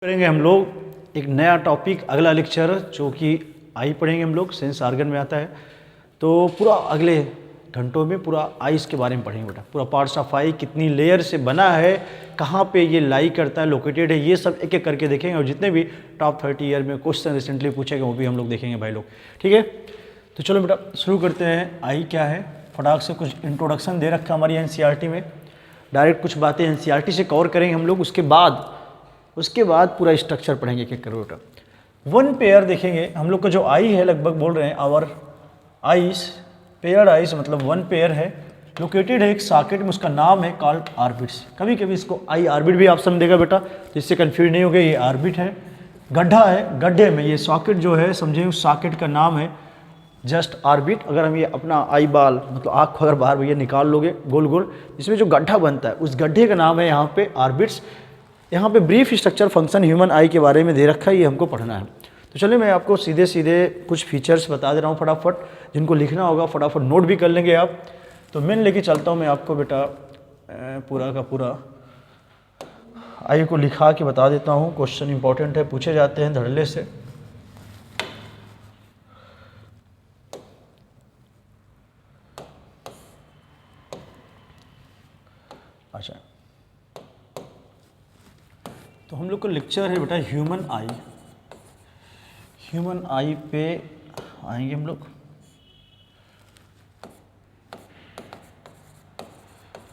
करेंगे हम लोग एक नया टॉपिक, अगला लेक्चर जो कि आई पढ़ेंगे हम लोग, सेंस आर्गन में आता है। तो पूरा अगले घंटों में पूरा आइस के बारे में पढ़ेंगे बेटा, पूरा पार्ट्स ऑफ आई कितनी लेयर से बना है, कहाँ पे ये लाई करता है, लोकेटेड है, ये सब एक एक करके देखेंगे। और जितने भी टॉप 30 ईयर में क्वेश्चन रिसेंटली पूछे गए वो भी हम लोग देखेंगे भाई लोग, ठीक है। तो चलो बेटा शुरू करते हैं। आई क्या है, फटाक से कुछ इंट्रोडक्शन दे रखा हमारी एनसीईआरटी में, डायरेक्ट कुछ बातें एनसीईआरटी से कवर करेंगे हम लोग। उसके बाद पूरा स्ट्रक्चर पढ़ेंगे एक एक करके बेटा। वन पेयर देखेंगे हम लोग का, जो आई है लगभग बोल रहे हैं आवर आइस, पेयर आइस मतलब वन पेयर है, लोकेटेड है एक सॉकेट में, उसका नाम है कॉल्ड ऑर्बिट्स। कभी कभी इसको आई ऑर्बिट भी ऑप्शन देगा बेटा, जिससे कंफ्यूज नहीं हो गया। ये ऑर्बिट है, गड्ढा है, गड्ढे में ये सॉकेट जो है समझे, उस सॉकेट का नाम है जस्ट ऑर्बिट। अगर हम ये अपना आई बाल मतलब आँख को अगर बाहर भैया निकाल लोगे गोल गोल, इसमें जो गड्ढा बनता है उस गड्ढे का नाम है यहाँ पे ऑर्बिट्स। यहाँ पे ब्रीफ स्ट्रक्चर फंक्शन ह्यूमन आई के बारे में दे रखा है, ये हमको पढ़ना है। तो चलिए मैं आपको सीधे सीधे कुछ फीचर्स बता दे रहा हूँ फटाफट, जिनको लिखना होगा फटाफट नोट भी कर लेंगे आप। तो मैं लेके चलता हूँ मैं आपको बेटा पूरा का पूरा आई को लिखा के बता देता हूँ। क्वेश्चन इंपॉर्टेंट है, पूछे जाते हैं धड़ल्ले से। अच्छा, तो हम लोग का लेक्चर है बेटा ह्यूमन आई। ह्यूमन आई पे आएंगे हम लोग।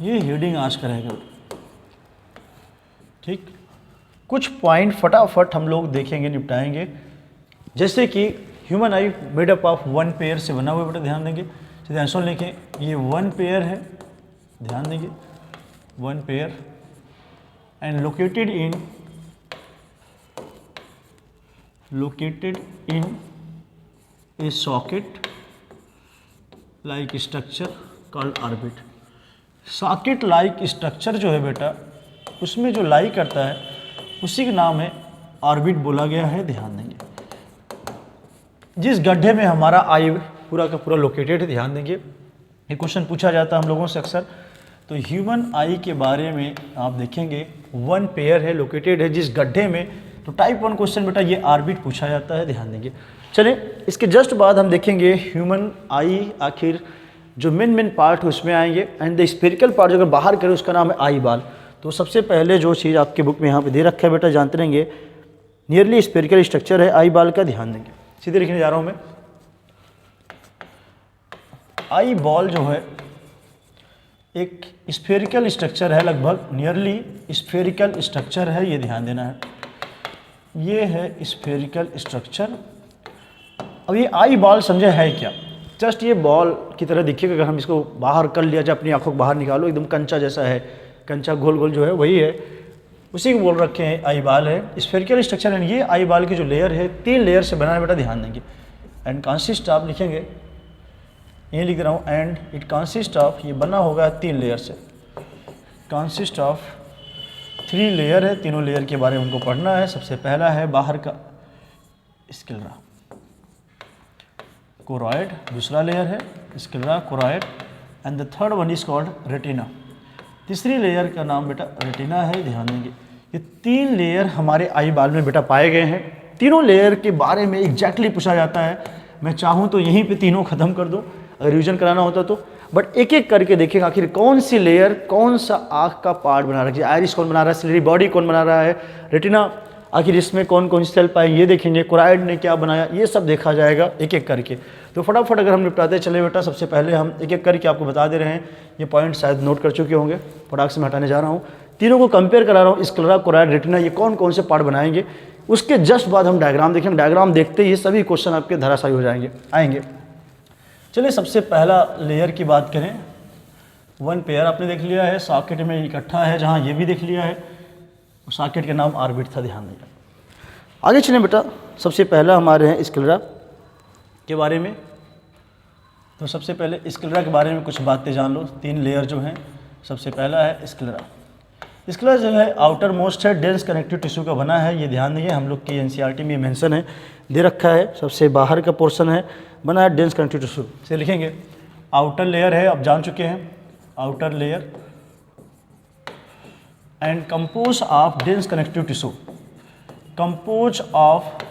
ये हेडिंग आज का रहेगा, ठीक। कुछ पॉइंट फटाफट हम लोग देखेंगे, निपटाएंगे। जैसे कि human I made up of one pair से बना हुआ बेटा, ध्यान देंगे। सीधे आंसर लिखें, ये वन पेयर है, ध्यान देंगे, one pair and located in a socket like structure called orbit। Socket like structure जो है बेटा, उसमें जो लाई करता है उसी का नाम है ऑर्बिट बोला गया है, ध्यान देंगे। जिस गड्ढे में हमारा आई पूरा का पूरा लोकेटेड है, ध्यान देंगे। ये क्वेश्चन पूछा जाता है हम लोगों से अक्सर। तो ह्यूमन आई के बारे में आप देखेंगे, वन पेयर है, लोकेटेड है जिस गड्ढे में। तो टाइप 1 क्वेश्चन बेटा ये ऑर्बिट पूछा जाता है, ध्यान देंगे। चलिए इसके जस्ट बाद हम देखेंगे ह्यूमन आई आखिर जो मेन पार्ट है उसमें आएंगे। एंड द स्फेरिकल पार्ट जो अगर बाहर करें उसका नाम है आई बाल। तो सबसे पहले जो चीज़ आपके बुक में यहाँ पे दे रखा है बेटा, जानते रहेंगे, नियरली स्फेरिकल स्ट्रक्चर है आई बाल का, ध्यान देंगे। सीधे लिखने जा रहा हूँ मैं। आई बॉल जो है एक स्फेरिकल स्ट्रक्चर है, लगभग नियरली स्फेरिकल स्ट्रक्चर है, ये ध्यान देना है। ये है स्फेरिकल स्ट्रक्चर। अब ये आई बॉल समझे है क्या, जस्ट ये बॉल की तरह दिखेगा। अगर हम इसको बाहर कर लिया जाए, अपनी आंखों को बाहर निकालो, एकदम कंचा जैसा है, कंचा गोल गोल जो है वही है, उसी को बोल रखे हैं आई बॉल है। स्फेरिकल स्ट्रक्चर है। ये आई बॉल की जो लेयर है 3 लेयर से बना है बेटा, ध्यान देंगे। एंड कंसिस्ट आप लिखेंगे, ये लिख रहा हूँ, एंड इट कंसिस्ट ऑफ, ये बना होगा 3 लेयर से, कंसिस्ट ऑफ 3 लेयर है। तीनों लेयर के बारे में उनको पढ़ना है। सबसे पहला है बाहर का स्क्लेरा कोरॉइड, दूसरा लेयर है sclera choroid, and the third one is called retina. तीसरी लेयर का नाम बेटा रेटिना है, ध्यान देंगे। ये 3 लेयर हमारे आई बाल में बेटा पाए गए हैं। तीनों लेयर के बारे में एग्जैक्टली पूछा जाता है। मैं चाहूँ तो यहीं पे तीनों खत्म कर दूँ अगर रिविजन कराना होता तो, बट एक एक करके देखेगा आखिर कौन सी लेयर कौन सा आँख का पार्ट बना रहा है। आयरिस कौन बना रहा है, सिलेरी बॉडी कौन बना रहा है, रेटिना आखिर इसमें कौन कौन सी सेल पाए ये देखेंगे, कोराइड ने क्या बनाया, ये सब देखा जाएगा एक एक करके। तो फटाफट अगर हम निपटाते चले बेटा, सबसे पहले हम एक एक करके आपको बता दे रहे हैं। ये पॉइंट शायद नोट कर चुके होंगे, फटाक से मैं हटाने जा रहा हूँ। तीनों को कंपेयर करा रहा हूँ, स्क्लेरा कोराइड रेटिना, ये कौन कौन से पार्ट बनाएंगे। उसके जस्ट बाद हम डायग्राम देखेंगे। डायग्राम देखते ही सभी क्वेश्चन आपके धराशायी हो जाएंगे, आएंगे। चलिए सबसे पहला लेयर की बात करें। वन पेयर आपने देख लिया है, सॉकेट में इकट्ठा है, जहाँ ये भी देख लिया है। सॉकेट का नाम ऑर्बिट था, ध्यान दें। आगे चलें बेटा, सबसे पहला हमारे हैं स्क्लेरा के बारे में। तो सबसे पहले स्क्लेरा के बारे में कुछ बातें जान लो। 3 लेयर जो हैं, सबसे पहला है स्क्लेरा। स्क्लेरा जो है आउटर मोस्ट है, डेंस कनेक्टिव टिश्यू का बना है, ये ध्यान देंगे। हम लोग की एनसीईआरटी में मेंशन है, दे रखा है। सबसे बाहर का पोर्शन है, बना है डेंस कनेक्टिव टिश्यू से। लिखेंगे आउटर लेयर है, आप जान चुके हैं, outer layer and compose of dense connective tissue. Compose of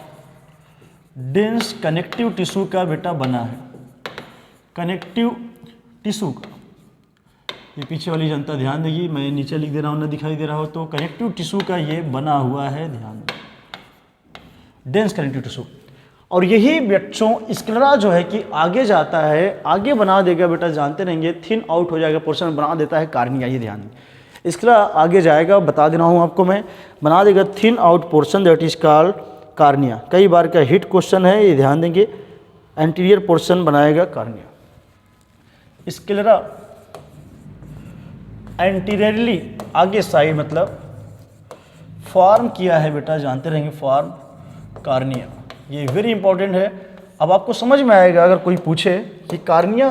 dense connective tissue का बेटा बना है, कनेक्टिव टिश्यू का। ये पीछे वाली जनता ध्यान देगी, मैं नीचे लिख दे रहा हूँ, ना दिखाई दे रहा हो तो, कनेक्टिव टिश्यू का ये बना हुआ है, ध्यान दें, डेंस कनेक्टिव टिश्यू। और यही बच्चों स्क्लेरा जो है कि आगे जाता है, आगे बना देगा बेटा, जानते रहेंगे, थिन आउट हो जाएगा पोर्शन, बना देता है कार्निया। ये ध्यान दें, स्क्लेरा आगे जाएगा, बता दे रहा हूँ आपको मैं, बना देगा thin out portion, that is called cornea. कई बार का हिट क्वेश्चन है, ये ध्यान देंगे, एंटीरियर पोर्शन बनाएगा कार्निया। स्क्लेरा एंटीरियरली आगे साइड मतलब फॉर्म किया है बेटा, जानते रहेंगे, फॉर्म कार्निया। ये वेरी इंपॉर्टेंट है। अब आपको समझ में आएगा अगर कोई पूछे कि कार्निया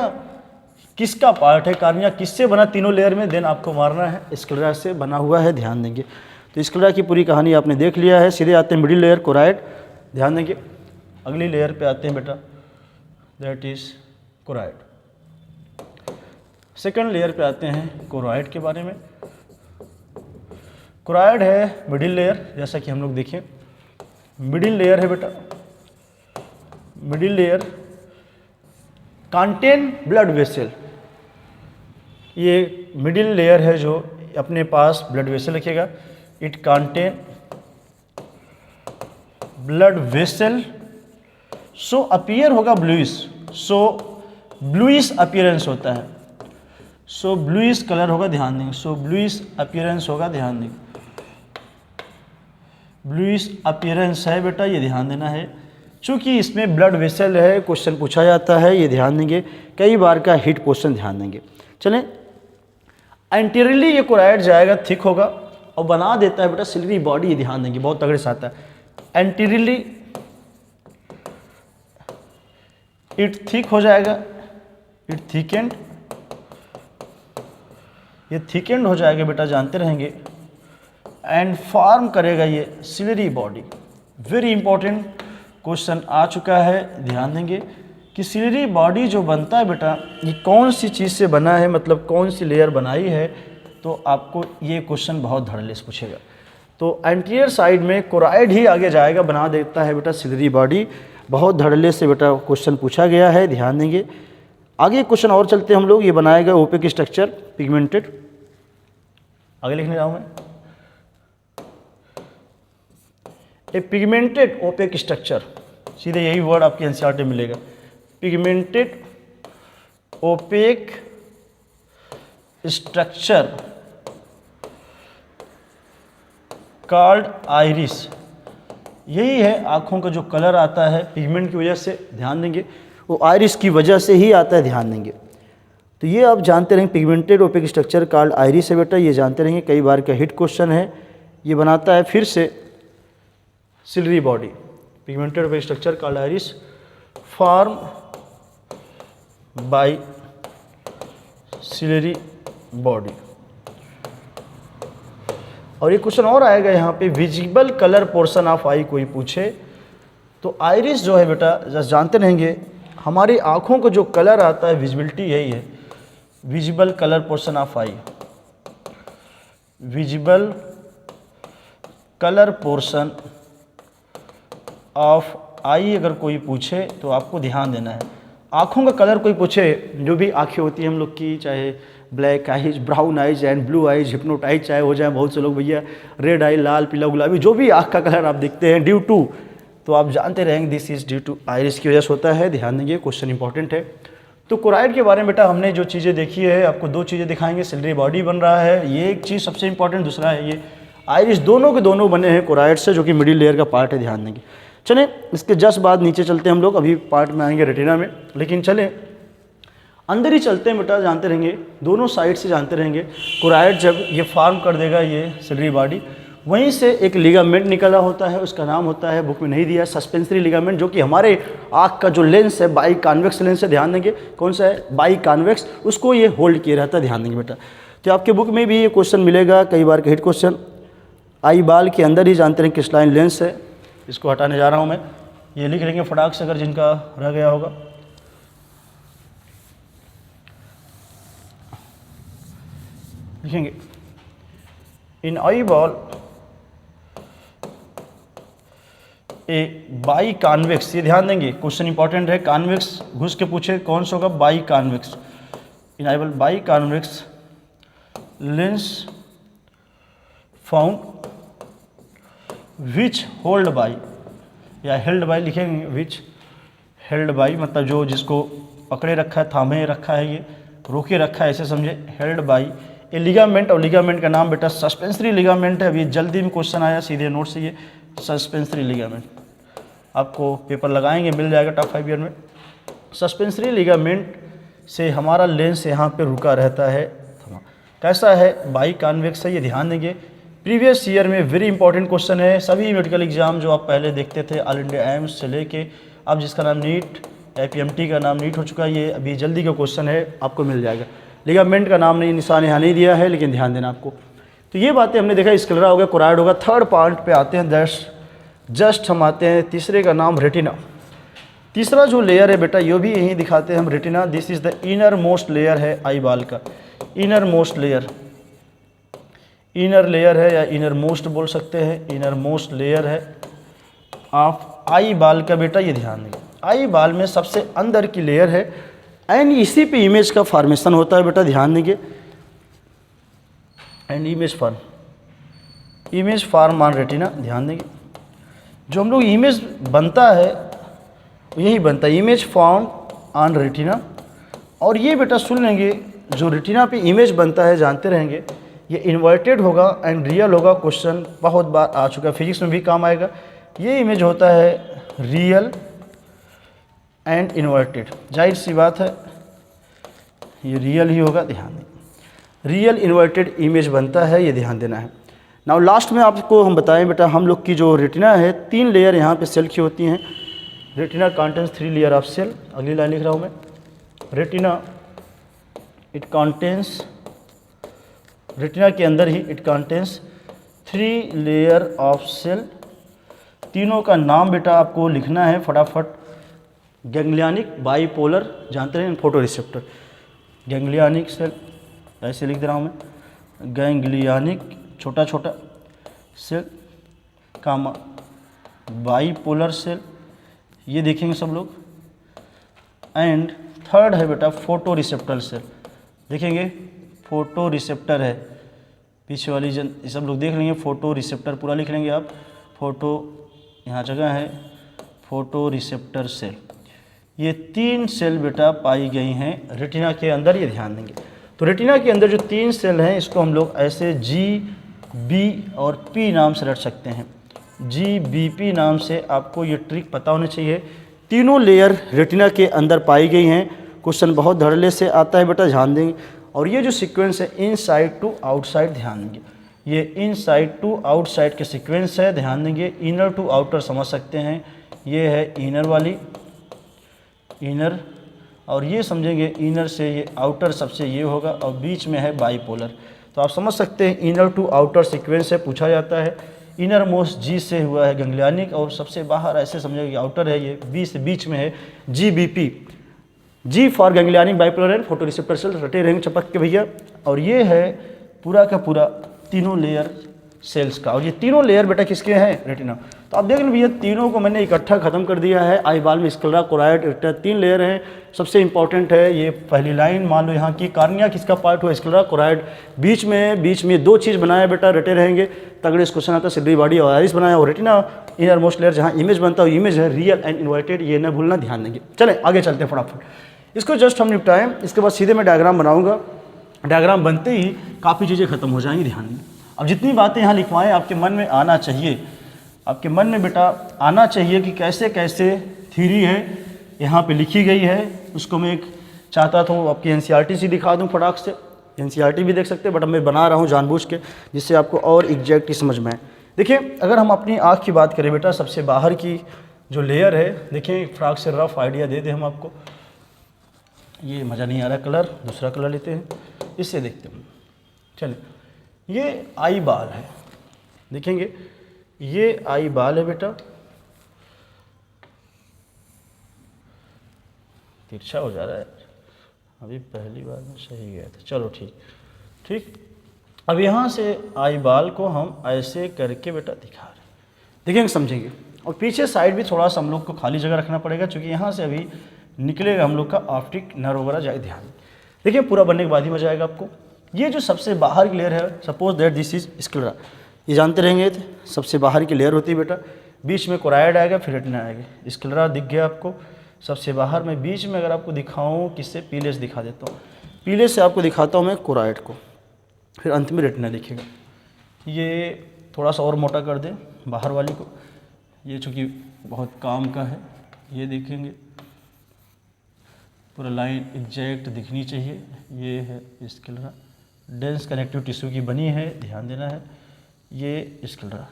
किसका पार्ट है, कार्निया किससे बना तीनों लेयर में, देन आपको मारना है स्क्लेरा से बना हुआ है, ध्यान देंगे। तो स्क्लेरा की पूरी कहानी आपने देख लिया है। सीधे आते हैं मिडिल लेयर कोराइड, ध्यान देंगे। अगली लेयर पे आते हैं बेटा, that is choroid. Second layer पे आते हैं कोराइड के बारे में। कोराइड है मिडिल लेयर, जैसा कि हम लोग देखें, मिडिल लेयर है बेटा, middle layer contain blood vessel. ये मिडिल लेयर है जो अपने पास ब्लड वेसल रखेगा, it contain blood vessel, so appear होगा ब्लूइश, सो ब्लूइश अपीयरेंस होता है, सो ब्लूइश कलर होगा, ध्यान देंगे, सो ब्लूइश अपीयरेंस होगा, ध्यान देंगे, ब्लूइश अपीयरेंस है बेटा, ये ध्यान देना है। चूँकि इसमें ब्लड वेसल है, क्वेश्चन पूछा जाता है, ये ध्यान देंगे, कई बार का हिट क्वेश्चन, ध्यान देंगे। चलें, एंटीरियरली ये कोराइड जाएगा, थिक होगा और बना देता है बेटा सिल्वरी बॉडी, ये ध्यान देंगे, बहुत तगड़े से आता है। एंटीरियरली इट थिक हो जाएगा, इट थिकेंड, ये थिकेंड हो जाएगा बेटा, जानते रहेंगे, एंड फॉर्म करेगा ये silvery body. Very important question आ चुका है, ध्यान देंगे कि सिल्वरी बॉडी जो बनता है बेटा, ये कौन सी चीज़ से बना है, मतलब कौन सी लेयर बनाई है, तो आपको ये क्वेश्चन बहुत धड़ल्ले से पूछेगा। तो एंटीरियर साइड में कोराइड ही आगे जाएगा, बना देता है बेटा सिल्वरी बॉडी, बहुत धड़ल्ले से बेटा क्वेश्चन पूछा गया है, ध्यान देंगे। आगे क्वेश्चन और चलते हम लोग, ये बनाएगा ओपेक स्ट्रक्चर, पिगमेंटेड, आगे लिखने जाऊँ मैं, ए पिगमेंटेड ओपेक स्ट्रक्चर, सीधे यही वर्ड आपके एनसीईआरटी में मिलेगा, pigmented opaque structure called iris. यही है आँखों का जो कलर आता है पिगमेंट की वजह से, ध्यान देंगे, वो आइरिस की वजह से ही आता है, ध्यान देंगे। तो ये आप जानते रहेंगे, pigmented opaque structure called iris है बेटा, ये जानते रहेंगे, कई बार का हिट क्वेश्चन है। ये बनाता है फिर से ciliary body, pigmented opaque structure called iris, form by ciliary body. और ये क्वेश्चन और आएगा यहाँ पे, visible colour portion of eye कोई पूछे तो आइरिस जो है बेटा, जस्ट जानते रहेंगे, हमारी आँखों को जो कलर आता है, विजिबिलिटी यही है, visible colour portion of eye, visible colour portion of eye अगर कोई पूछे तो आपको ध्यान देना है। आँखों का कलर कोई पूछे, जो भी आँखें होती हैं हम लोग की, चाहे black eyes, brown eyes and blue eyes, hypnotize चाहे हो जाए, बहुत से लोग भैया रेड आई, लाल पीला गुलाबी, जो भी आँख का कलर आप देखते हैं ड्यू टू, तो आप जानते रहेंगे this is due to iris की वजह से होता है, ध्यान देंगे, क्वेश्चन इंपॉर्टेंट है। तो कोराइड के बारे में बेटा हमने जो चीज़ें देखी है, आपको दो चीज़ें दिखाएंगे, सिल्वरी बॉडी बन रहा है, ये एक चीज़ सबसे इंपॉर्टेंट, दूसरा है ये आइरिस, दोनों के दोनों बने हैं कोराइड से, जो कि मिडिल लेयर का पार्ट है, ध्यान देंगे। चलें, इसके जस्ट बाद नीचे चलते हैं हम लोग, अभी पार्ट में आएंगे रेटिना में, लेकिन चलें अंदर ही चलते हैं बेटा, जानते रहेंगे, दोनों साइड से जानते रहेंगे। कोराइड जब ये फॉर्म कर देगा ये सिल्वरी बॉडी, वहीं से एक लिगामेंट निकला होता है, उसका नाम होता है, बुक में नहीं दिया, सस्पेंसरी लिगामेंट, जो कि हमारे आँख का जो लेंस है, बाई कॉन्वेक्स लेंस है, ध्यान देंगे, कौन सा है, बाई कॉन्वेक्स, उसको ये होल्ड किया रहता है, ध्यान देंगे बेटा। तो आपके बुक में भी ये क्वेश्चन मिलेगा, कई बार का हिट क्वेश्चन। आई बाल के अंदर ही जानते रहें क्रिस्टलाइन लेंस है, इसको हटाने जा रहा हूँ मैं, ये लिख लेंगे फटाक से अगर जिनका रह गया होगा। लिखेंगे in eyeball a biconvex, ये ध्यान देंगे क्वेश्चन इंपॉर्टेंट है, कॉन्वेक्स घुस के पूछे कौन सा होगा, by convex, enable by convex lens found which hold by, या हेल्ड बाई लिखेंगे, विच हेल्ड बाई मतलब जो जिसको पकड़े रखा है, थामे रखा है, ये रोके रखा है, ऐसे समझे, हेल्ड बाई ए लिगामेंट, और लिगामेंट का नाम बेटा सस्पेंसरी लिगामेंट है। अभी जल्दी में क्वेश्चन आया सीधे नोट से, ये सस्पेंसरी लिगामेंट आपको पेपर लगाएंगे मिल जाएगा टॉप 5 ईयर में। सस्पेंसरी लिगामेंट से हमारा लेंस यहाँ पे रुका रहता है, कैसा है, बाई कॉन्वेक्स है, ये ध्यान देंगे। प्रीवियस ईयर में वेरी इंपॉर्टेंट क्वेश्चन है, सभी मेडिकल एग्जाम जो आप पहले देखते थे ऑल इंडिया एम्स से लेके अब जिसका नाम नीट, APMT का नाम नीट हो चुका है, ये अभी जल्दी का क्वेश्चन है, आपको मिल जाएगा। लिगामेंट का नाम नहीं, निशान यहाँ नहीं दिया है, लेकिन ध्यान देना आपको। तो ये बातें हमने देखा, स्क्लेरा हो गया, कोराइड होगा। थर्ड पार्ट पे आते हैं, जस्ट हम आते हैं तीसरे का नाम रेटिना। तीसरा जो लेयर है बेटा, ये भी यहीं दिखाते हैं हम, retina. This is the inner most layer है आई बाल का, inner most layer, inner layer है या इनर मोस्ट बोल सकते हैं, इनर मोस्ट लेयर है ऑफ आई बाल का बेटा, ये ध्यान देंगे। आई बाल में सबसे अंदर की लेयर है एंड इसी पे इमेज का फॉर्मेशन होता है बेटा, ध्यान देंगे। And image form on retina, ध्यान देंगे। जो हम लोग इमेज बनता है यही बनता है, इमेज फॉर्म ऑन रेटिना। और ये बेटा सुन लेंगे, जो रेटिना पे इमेज बनता है जानते रहेंगे, ये इन्वर्टेड होगा एंड रियल होगा। क्वेश्चन बहुत बार आ चुका है, फिजिक्स में भी काम आएगा। ये इमेज होता है रियल एंड इन्वर्टेड, जाहिर सी बात है ये रियल ही होगा, ध्यान दें। रियल इन्वर्टेड इमेज बनता है, ये ध्यान देना है। नाउ लास्ट में आपको हम बताएं बेटा, हम लोग की जो रेटिना है 3 लेयर यहाँ पे सेल की होती हैं। Retina contains 3 layer of cell, अगली लाइन लिख रहा हूँ मैं, रेटिना इट कंटेंस, रेटिना के अंदर ही it contains 3 layer of cell. तीनों का नाम बेटा आपको लिखना है फटाफट। गैंग्लियनिक, बाईपोलर, जानते हैं, फोटो रिसेप्टर। गैंग्लियनिक सेल ऐसे लिख दे रहा हूँ मैं, गैंग्लियनिक छोटा छोटा सेल, कामा बाईपोलर सेल, ये देखेंगे सब लोग। एंड थर्ड है बेटा फोटो रिसेप्टर सेल, देखेंगे फोटो रिसेप्टर है, पीछे वाली ये सब लोग देख लेंगे, फोटो रिसेप्टर पूरा लिख लेंगे आप। फोटो यहाँ जगह है, फोटो रिसेप्टर सेल। ये 3 सेल बेटा पाई गई हैं रेटिना के अंदर, ये ध्यान देंगे। तो रेटिना के अंदर जो 3 सेल हैं इसको हम लोग ऐसे G, B और P नाम से रख सकते हैं। G, B, P नाम से आपको ये ट्रिक पता होना चाहिए। तीनों लेयर रेटिना के अंदर पाई गई हैं। क्वेश्चन बहुत धड़ल्ले से आता है बेटा, ध्यान देंगे। और ये जो सीक्वेंस है इनसाइड टू आउटसाइड, ध्यान देंगे, ये इनसाइड टू आउटसाइड के सीक्वेंस है, ध्यान देंगे। इनर टू आउटर समझ सकते हैं, ये है इनर वाली, इनर, और ये समझेंगे इनर से ये आउटर सबसे ये होगा, और बीच में है बाईपोलर। तो आप समझ सकते हैं इनर टू आउटर सीक्वेंस से पूछा जाता है। इनर मोस्ट जी से हुआ है गैंग्लियनिक, और सबसे बाहर ऐसे समझेंगे आउटर है, ये बी से बीच में है GBP। G for ganglionic bipolar and photo receptor cell, रटे रहेंगे चपक के भैया। और ये है पूरा का पूरा तीनों लेयर सेल्स का। और ये तीनों लेयर बेटा किसके हैं, रेटिना। तो आप देख लें भैया, तीनों को मैंने इकट्ठा खत्म कर दिया है। आई बाल में स्क्लेरा, कोराइड, रेटिना 3 लेयर हैं। सबसे इंपॉर्टेंट है ये पहली लाइन, मान लो यहाँ की कार्निया किसका पार्ट हुआ, स्क्लेरा, कोराइड। बीच में 2 चीज़ बनाया बेटा, रटे रहेंगे, तगड़े क्वेश्चन आता है। सिल्वरी बॉडी और आइरिस बनाया, और रेटिना इनर मोस्ट लेयर जहाँ इमेज बनता है, इमेज है रियल एंड इन्वर्टेड, ये न भूलना, ध्यान देंगे। चलें आगे चलते हैं फटाफट, इसको जस्ट हम निपटाएं। इसके बाद सीधे मैं डायग्राम बनाऊंगा, डायग्राम बनते ही काफ़ी चीज़ें खत्म हो जाएंगी, ध्यान देंगे। अब जितनी बातें यहाँ लिखवाएं आपके मन में आना चाहिए, आपके मन में बेटा आना चाहिए कि कैसे कैसे थ्योरी है यहाँ पे लिखी गई है। उसको मैं एक चाहता था आपकी NCERT से दिखा दूँ फटाक से, NCERT भी देख सकते हैं, बट मैं बना रहा हूँ जानबूझ के, जिससे आपको और एग्जैक्ट समझ में आए। देखिए, अगर हम अपनी आँख की बात करें बेटा, सबसे बाहर की जो लेयर है, देखिए फ्राक से रफ आइडिया दे दें हम आपको। ये मज़ा नहीं आ रहा कलर, दूसरा कलर लेते हैं, इससे देखते हैं। चलिए, ये आई बाल है, देखेंगे ये आई बाल है बेटा, तिरछा हो जा रहा है, अभी पहली बार में सही गया था, चलो ठीक। अब यहाँ से आई बाल को हम ऐसे करके बेटा दिखा रहे हैं, देखेंगे समझेंगे। और पीछे साइड भी थोड़ा सा हम लोग को खाली जगह रखना पड़ेगा, क्योंकि यहाँ से अभी निकलेगा हम लोग का ऑप्टिक नर्व वगैरह जाए। ध्यान देखिए, पूरा बनने के बाद ही मजा आएगा आपको। ये जो सबसे बाहर की लेयर है, suppose that this is sclera, ये जानते रहेंगे सबसे बाहर की लेयर होती है बेटा, बीच में कोराइड आएगा, फिर रेटिना आएगा। स्क्लेरा दिख गया आपको सबसे बाहर में, बीच में अगर आपको दिखाऊं किससे, पीले से दिखा देता हूँ, पीले से आपको दिखाता हूँ मैं कोराइड को, फिर अंत में रेटिना दिखेगा। ये थोड़ा सा और मोटा कर दें बाहर वाली को, ये चूँकि बहुत काम का है, ये देखेंगे पूरा लाइन एग्जैक्ट दिखनी चाहिए। ये है स्क्लेरा, डेंस कनेक्टिव टिश्यू की बनी है, ध्यान देना है। ये स्क्लेरा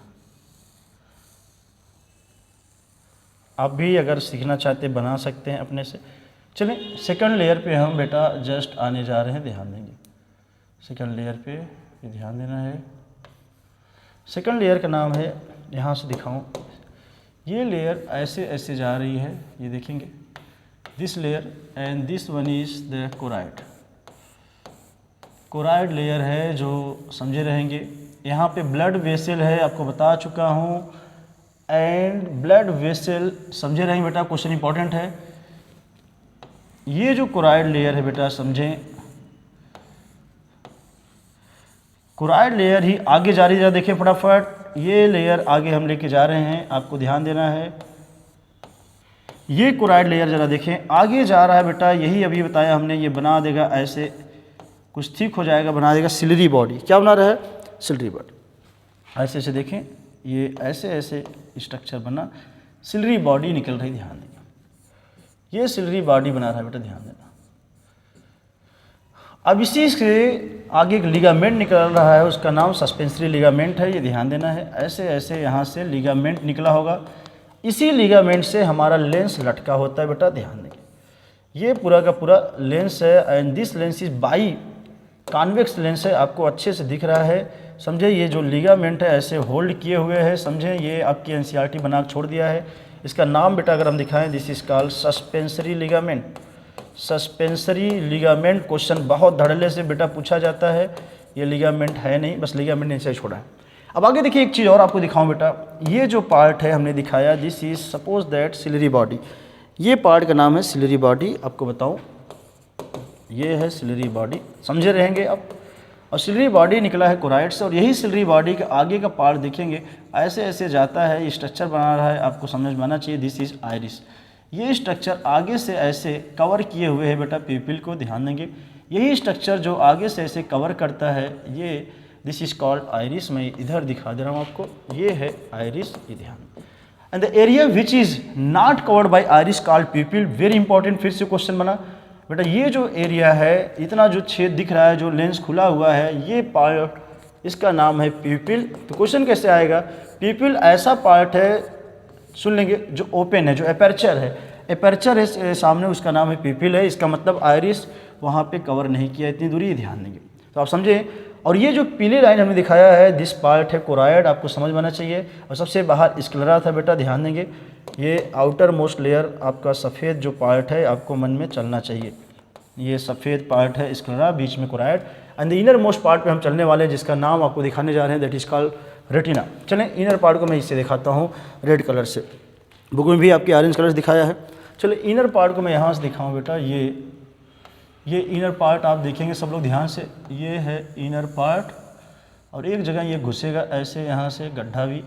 आप भी अगर सीखना चाहते बना सकते हैं अपने से। चलें सेकंड लेयर पे हम बेटा जस्ट आने जा रहे हैं, ध्यान देंगे सेकंड लेयर पे, ये ध्यान देना है। सेकंड लेयर का नाम है, यहाँ से दिखाऊं, ये लेयर ऐसे ऐसे जा रही है, ये देखेंगे this layer and this one is the choroid. Choroid layer है जो समझे रहेंगे। यहाँ पे ब्लड वेसल है, आपको बता चुका हूँ, एंड ब्लड वेसल समझे रहेंगे बेटा, क्वेश्चन इंपॉर्टेंट है। ये जो कोराइड लेयर है बेटा समझें, कोराइड लेयर ही आगे जा रही है, देखिए फटाफट ये लेयर आगे हम लेके जा रहे हैं, आपको ध्यान देना है। ये कोराइड लेयर जरा देखें आगे जा रहा है बेटा, यही अभी बताया हमने, ये बना देगा ऐसे कुछ ठीक हो जाएगा, बना देगा सिलरी बॉडी। क्या बना रहा है? Ciliary body. ऐसे ऐसे देखें, ये ऐसे ऐसे स्ट्रक्चर बना, सिलरी बॉडी निकल रही, ध्यान देना, ये सिलरी बॉडी बना रहा है बेटा, ध्यान देना। अब इसी से आगे एक लिगामेंट निकल रहा है, उसका नाम सस्पेंसरी लिगामेंट है, ये ध्यान देना है। ऐसे ऐसे यहाँ से लिगामेंट निकला होगा, इसी लिगामेंट से हमारा लेंस लटका होता है बेटा, ध्यान देंगे। ये पूरा का पूरा लेंस है, and this lens is by convex lens है, आपको अच्छे से दिख रहा है, समझे। ये जो लिगामेंट है ऐसे होल्ड किए हुए है, समझे। ये आपकी एनसीईआरटी बना के छोड़ दिया है। इसका नाम बेटा अगर हम दिखाएं, this is called suspensory ligament. Suspensory ligament question बहुत धड़ल्ले से बेटा पूछा जाता है, ये लिगामेंट है नहीं, बस लिगामेंट नीचे छोड़ा है। अब आगे देखिए, एक चीज़ और आपको दिखाऊं बेटा, ये जो पार्ट है हमने दिखाया, this is suppose that ciliary body, ये पार्ट का नाम है सिलरी बॉडी। आपको बताऊं, ये है सिलरी बॉडी, समझे रहेंगे आप। और सिलरी बॉडी निकला है कोराइड से, और यही सिलरी बॉडी के आगे का पार्ट देखेंगे ऐसे ऐसे जाता है, स्ट्रक्चर बना रहा है, आपको समझ में आना चाहिए। दिस इज आइरिस, ये स्ट्रक्चर आगे से ऐसे कवर किए हुए है बेटा प्यूपिल को, ध्यान देंगे। यही स्ट्रक्चर जो आगे से ऐसे कवर करता है, ये दिस इज कॉल्ड आइरिस। मैं इधर दिखा दे रहा हूँ आपको, ये है आइरिस, ये ध्यान। And the area which is not covered by iris called प्यूपिल, very important, फिर से क्वेश्चन बना बेटा। ये जो एरिया है, इतना जो छेद दिख रहा है, जो लेंस खुला हुआ है, ये पार्ट, इसका नाम है प्यूपिल। तो क्वेश्चन कैसे आएगा? प्यूपिल ऐसा पार्ट है, सुन लेंगे, जो ओपन है, जो एपर्चर है, एपर्चर है सामने, उसका नाम है प्यूपिल है। इसका मतलब आइरिस वहाँ पे कवर नहीं किया, इतनी दूरी ध्यान देंगे। तो आप समझे। और ये जो पीली लाइन हमने दिखाया है, दिस पार्ट है कोराइड, आपको समझ में आना चाहिए। और सबसे बाहर स्क्लेरा था बेटा, ध्यान देंगे। ये आउटर मोस्ट लेयर आपका सफ़ेद जो पार्ट है, आपको मन में चलना चाहिए, ये सफ़ेद पार्ट है स्क्लेरा, बीच में choroid. And the inner most part पे हम चलने वाले हैं, जिसका नाम आपको दिखाने जा रहे हैं, दैट इज कॉल्ड रेटिना। चलें, इनर पार्ट को मैं इससे दिखाता हूँ रेड कलर से, बुक में भी आपकी ऑरेंज कलर दिखाया है। चलो इनर पार्ट को मैं यहाँ से दिखाऊँ बेटा, ये इनर पार्ट आप देखेंगे सब लोग ध्यान से, ये है इनर पार्ट, और एक जगह ये घुसेगा ऐसे, यहाँ से गड्ढा भी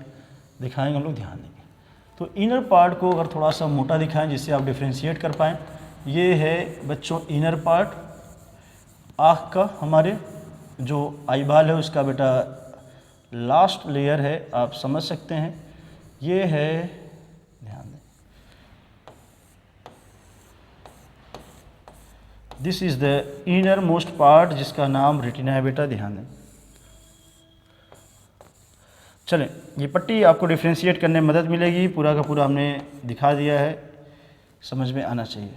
दिखाएंगे हम लोग, ध्यान देंगे। तो इनर पार्ट को अगर थोड़ा सा मोटा दिखाएं, जिससे आप डिफ्रेंशिएट कर पाएँ, ये है बच्चों इनर पार्ट, आँख का, हमारे जो आईबाल है उसका बेटा लास्ट लेयर है, आप समझ सकते हैं। ये है, ध्यान दें, this is the inner most part, जिसका नाम रेटिना है बेटा, ध्यान दें। चलें, ये पट्टी आपको डिफ्रेंशिएट करने में मदद मिलेगी, पूरा का पूरा हमने दिखा दिया है, समझ में आना चाहिए।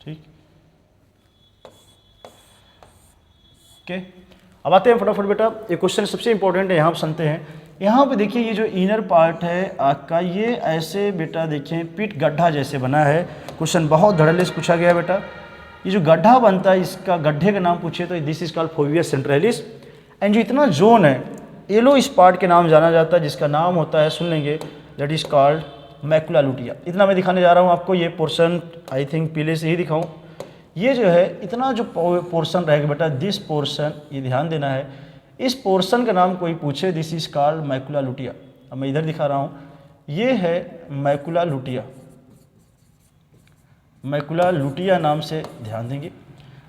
ठीक, ओके। अब आते हैं फटाफट बेटा, ये क्वेश्चन सबसे इंपॉर्टेंट है, यहाँ पर सुनते हैं। यहाँ पे देखिए, ये जो इनर पार्ट है आपका, ये ऐसे बेटा देखें पीठ गड्ढा जैसे बना है। क्वेश्चन बहुत धड़ल्ले से पूछा गया बेटा, ये जो गड्ढा बनता है, इसका गड्ढे का नाम पूछे तो this is called fovea centralis. And जो इतना जोन है, येलो इस पार्ट के नाम जाना जाता है जिसका नाम होता है, सुन लेंगे, दैट इज़ कॉल्ड मैकुला लुटिया। इतना मैं दिखाने जा रहा हूँ आपको, ये पोर्शन आई थिंक पीले से ही दिखाऊँ। ये जो है इतना जो पोर्शन रहेगा बेटा, दिस पोर्शन, ये ध्यान देना है, इस पोर्शन का नाम कोई पूछे, दिस इज कॉल्ड मैकुला लुटिया। अब मैं इधर दिखा रहा हूँ, ये है मैकुला लुटिया, मैकुला लुटिया नाम से ध्यान देंगे।